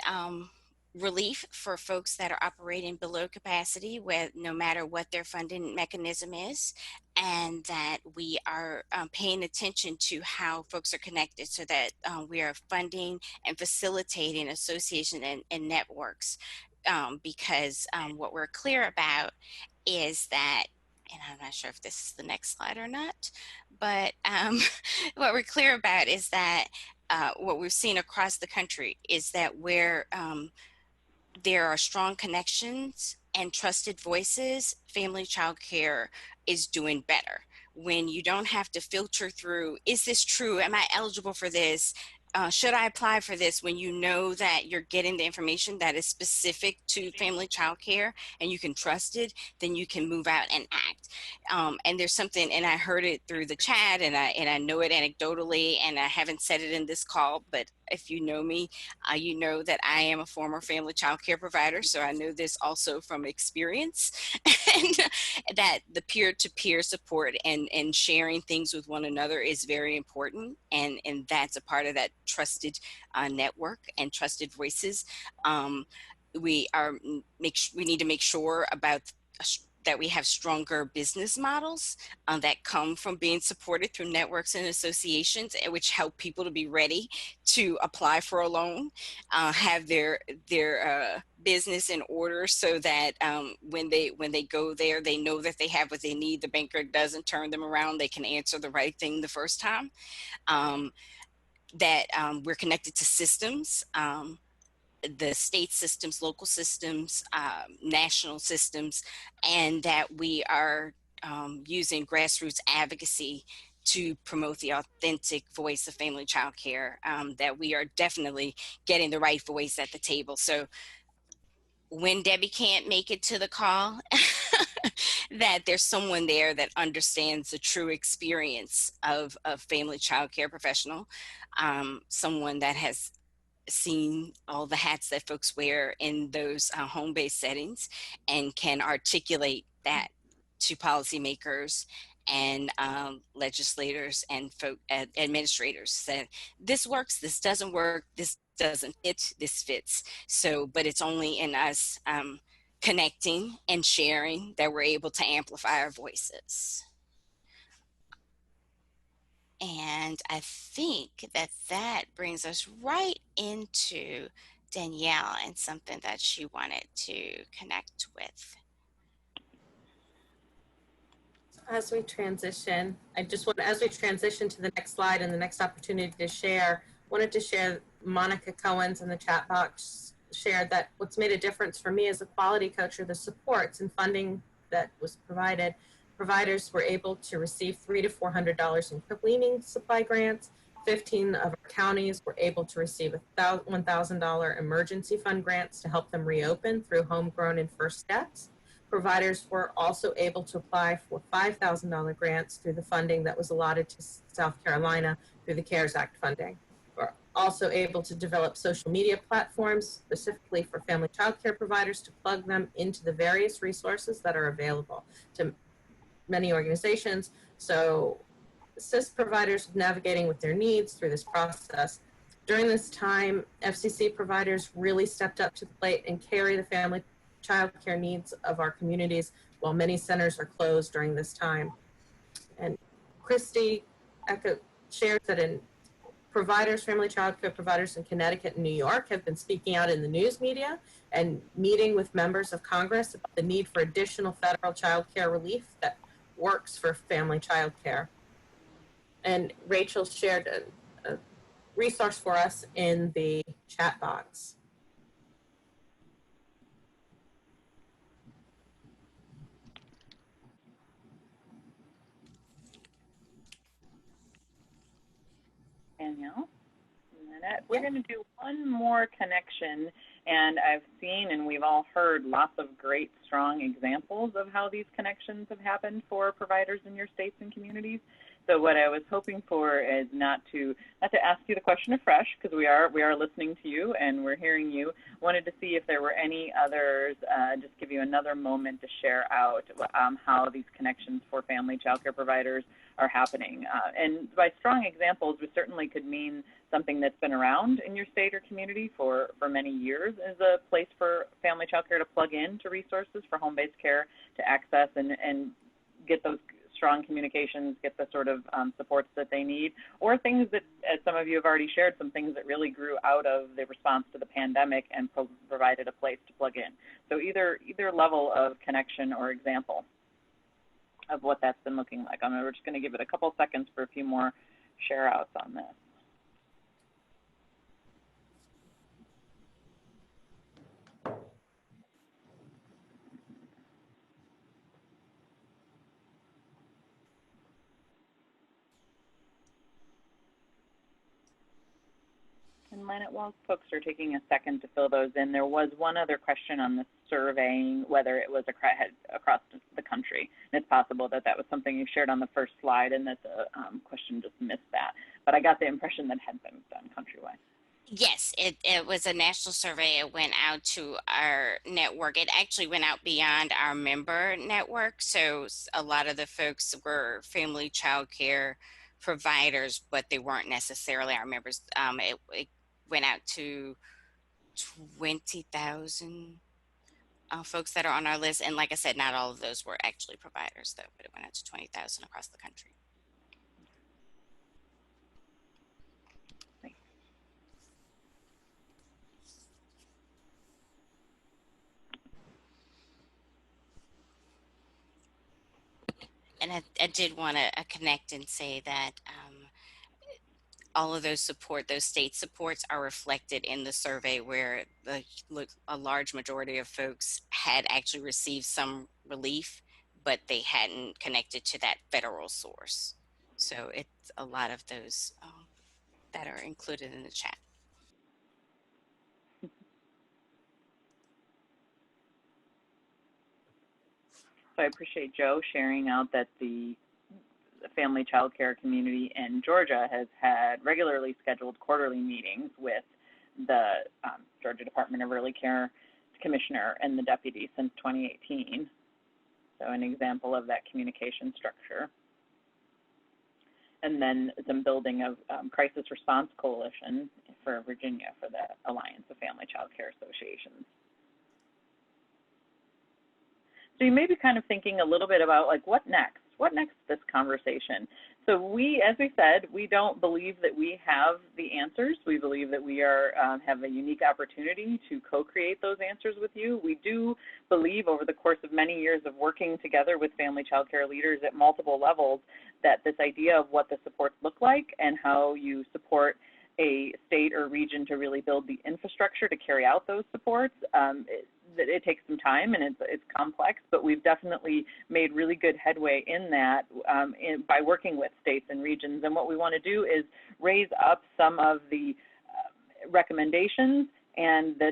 relief for folks that are operating below capacity, with no matter what their funding mechanism is, and that we are paying attention to how folks are connected, so that we are funding and facilitating association and networks, because what we're clear about is that, and I'm not sure if this is the next slide or not, but what we're clear about is that what we've seen across the country is that where there are strong connections and trusted voices, family child care is doing better. When you don't have to filter through, is this true? Am I eligible for this? Should I apply for this? When you know that you're getting the information that is specific to family child care and you can trust it, then you can move out and act. And there's something, and I heard it through the chat, and I know it anecdotally, and I haven't said it in this call, but if you know me, you know that I am a former family child care provider, so I know this also from experience, and that the peer-to-peer support and sharing things with one another is very important, and that's a part of that trusted network and trusted voices. We need to make sure about that we have stronger business models that come from being supported through networks and associations, which help people to be ready to apply for a loan, have their business in order, so that when they go there, they know that they have what they need. The banker doesn't turn them around. They can answer the right thing the first time. That we're connected to systems. The state systems, local systems, national systems, and that we are using grassroots advocacy to promote the authentic voice of family child care, that we are definitely getting the right voice at the table. So when Debbie can't make it to the call, that there's someone there that understands the true experience of a family child care professional, someone that has seen all the hats that folks wear in those home-based settings, and can articulate that to policymakers and legislators and administrators, that this works, this doesn't work, this doesn't fit, this fits. So, but it's only in us connecting and sharing that we're able to amplify our voices. And I think that brings us right into Danielle and something that she wanted to connect with. As we transition, as we transition to the next slide and the next opportunity to share, wanted to share Monica Cohen's in the chat box shared that what's made a difference for me as a quality coach are the supports and funding that was provided. Providers were able to receive $300 to $400 in cleaning supply grants. 15 of our counties were able to receive $1,000 emergency fund grants to help them reopen through homegrown and first steps. Providers were also able to apply for $5,000 grants through the funding that was allotted to South Carolina through the CARES Act funding. We're also able to develop social media platforms specifically for family child care providers to plug them into the various resources that are available to many organizations. So assist providers navigating with their needs through this process. During this time, FCC providers really stepped up to the plate and carry the family child care needs of our communities while many centers are closed during this time. And Christy shares that family child care providers in Connecticut and New York have been speaking out in the news media and meeting with members of Congress about the need for additional federal child care relief that works for family child care. And Rachel shared a resource for us in the chat box. Danielle, we're going to do one more connection, and I've seen and we've all heard lots of great, strong examples of how these connections have happened for providers in your states and communities. So what I was hoping for is not to ask you the question afresh, because we are listening to you and we're hearing you. Wanted to see if there were any others, just give you another moment to share out how these connections for family child care providers are happening. And by strong examples, we certainly could mean something that's been around in your state or community for many years as a place for family child care to plug in to resources for home-based care to access and get those strong communications, get the sort of supports that they need, or things that, as some of you have already shared, some things that really grew out of the response to the pandemic and provided a place to plug in. So either level of connection or example of what that's been looking like. We're just going to give it a couple seconds for a few more share outs on this. And Lynette, while folks are taking a second to fill those in, there was one other question on the surveying, whether it was across the country. And it's possible that that was something you shared on the first slide and that the question just missed that. But I got the impression that had been done countrywide. Yes, it was a national survey. It went out to our network. It actually went out beyond our member network. So a lot of the folks were family child care providers, but they weren't necessarily our members. It went out to 20,000 folks that are on our list. And like I said, not all of those were actually providers, though, but it went out to 20,000 across the country. And I did want to connect and say that all of those state supports are reflected in the survey, where a large majority of folks had actually received some relief, but they hadn't connected to that federal source. So it's a lot of those that are included in the chat. So I appreciate Joe sharing out that the family child care community in Georgia has had regularly scheduled quarterly meetings with the Georgia Department of Early Care Commissioner and the deputy since 2018. So an example of that communication structure. And then some building of crisis response coalition for Virginia for the Alliance of Family Child Care Associations. So you may be kind of thinking a little bit about like, what next? What next this conversation? So we, as we said, we don't believe that we have the answers. We believe that we have a unique opportunity to co-create those answers with you. We do believe over the course of many years of working together with family child care leaders at multiple levels that this idea of what the supports look like and how you support a state or region to really build the infrastructure to carry out those supports, it takes some time and it's complex, but we've definitely made really good headway in that by working with states and regions. And what we want to do is raise up some of the recommendations and the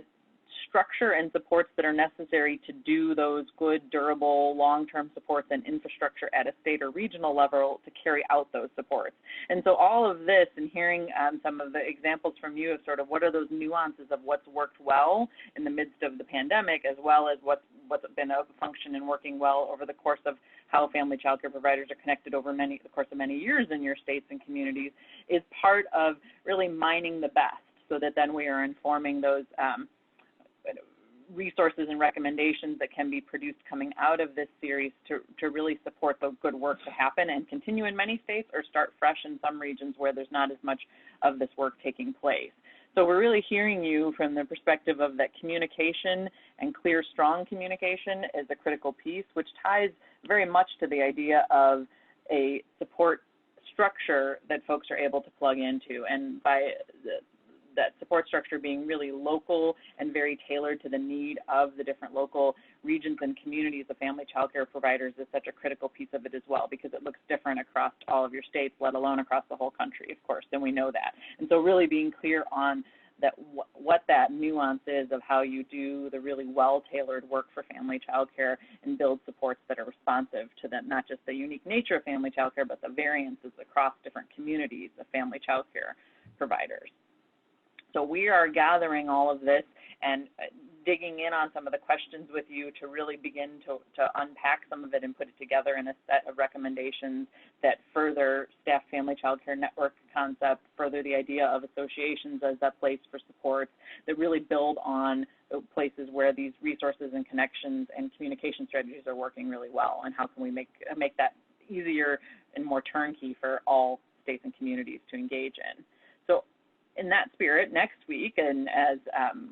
structure and supports that are necessary to do those good, durable, long-term supports and infrastructure at a state or regional level to carry out those supports. And so all of this, and hearing some of the examples from you of sort of what are those nuances of what's worked well in the midst of the pandemic, as well as what's been a function in working well over the course of how family child care providers are connected over the course of many years in your states and communities, is part of really mining the best, so that then we are informing those resources and recommendations that can be produced coming out of this series to really support the good work to happen and continue in many states or start fresh in some regions where there's not as much of this work taking place. So we're really hearing you from the perspective of that communication and clear, strong communication is a critical piece, which ties very much to the idea of a support structure that folks are able to plug into. And by that support structure being really local and very tailored to the need of the different local regions and communities of family child care providers is such a critical piece of it as well, because it looks different across all of your states, let alone across the whole country, of course, and we know that. And so really being clear on that what that nuance is of how you do the really well-tailored work for family child care and build supports that are responsive to not just the unique nature of family child care, but the variances across different communities of family child care providers. So we are gathering all of this and digging in on some of the questions with you to really begin to unpack some of it and put it together in a set of recommendations that further staff family child care network concept, further the idea of associations as that place for supports, that really build on places where these resources and connections and communication strategies are working really well, and how can we make that easier and more turnkey for all states and communities to engage in. So in that spirit, next week, and as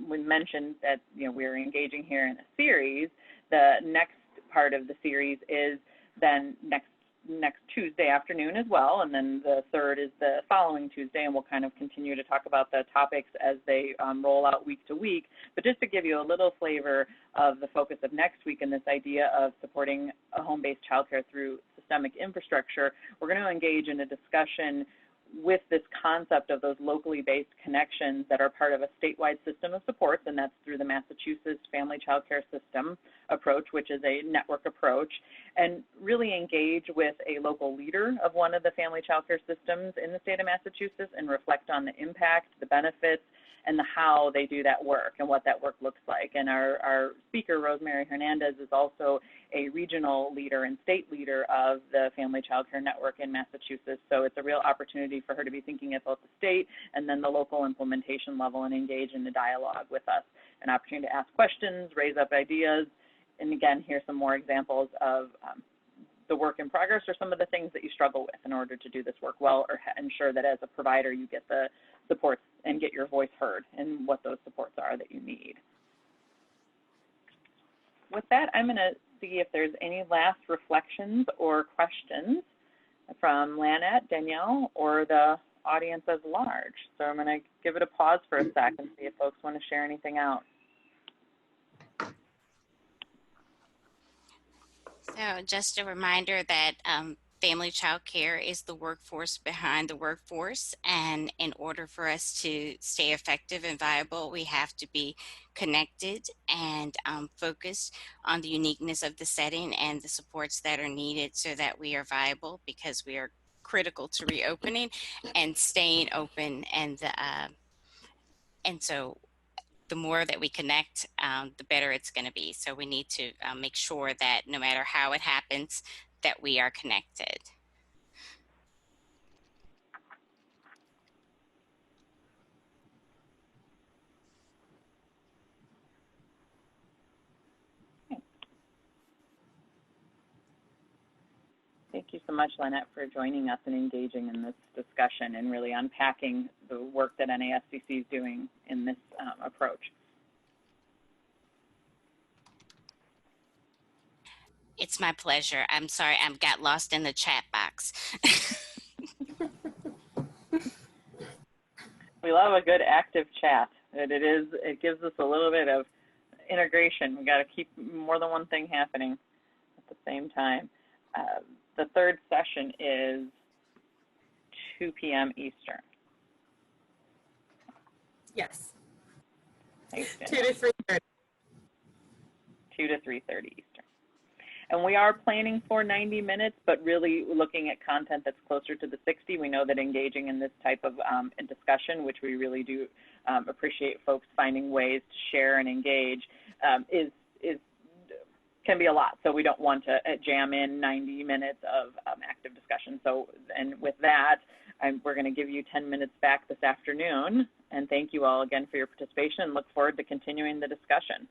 we mentioned that we're engaging here in a series, the next part of the series is then next Tuesday afternoon as well, and then the third is the following Tuesday, and we'll kind of continue to talk about the topics as they roll out week to week. But just to give you a little flavor of the focus of next week and this idea of supporting a home-based childcare through systemic infrastructure, we're going to engage in a discussion with this concept of those locally based connections that are part of a statewide system of supports, and that's through the Massachusetts Family Child Care System approach, which is a network approach, and really engage with a local leader of one of the family child care systems in the state of Massachusetts and reflect on the impact, the benefits, and the how they do that work and what that work looks like. And our speaker, Rosemary Hernandez, is also a regional leader and state leader of the Family Child Care Network in Massachusetts. So it's a real opportunity for her to be thinking about the state and then the local implementation level and engage in the dialogue with us. An opportunity to ask questions, raise up ideas, and again, here's some more examples of the work in progress or some of the things that you struggle with in order to do this work well, or ensure that as a provider you get the supports and get your voice heard and what those supports are that you need. With that, I'm going to see if there's any last reflections or questions from Lanette, Danielle, or the audience as large. So I'm going to give it a pause for a sec and see if folks want to share anything out. So just a reminder that family child care is the workforce behind the workforce. And in order for us to stay effective and viable, we have to be connected and focused on the uniqueness of the setting and the supports that are needed so that we are viable, because we are critical to reopening and staying open. And so the more that we connect, the better it's going to be. So we need to make sure that no matter how it happens, that we are connected. Thank you so much, Lynette, for joining us and engaging in this discussion and really unpacking the work that NAFCC is doing in this approach. It's my pleasure. I'm sorry, I got lost in the chat box. We love a good active chat. It gives us a little bit of integration. We got to keep more than one thing happening at the same time. The third session is 2 p.m. Eastern. Yes. Thanks, 2 to 3:30. 2 to 3:30 Eastern. And we are planning for 90 minutes, but really looking at content that's closer to the 60. We know that engaging in this type of discussion, which we really do appreciate folks finding ways to share and engage, can be a lot. So we don't want to jam in 90 minutes of active discussion. So, and with that, we're going to give you 10 minutes back this afternoon. And thank you all again for your participation and look forward to continuing the discussion.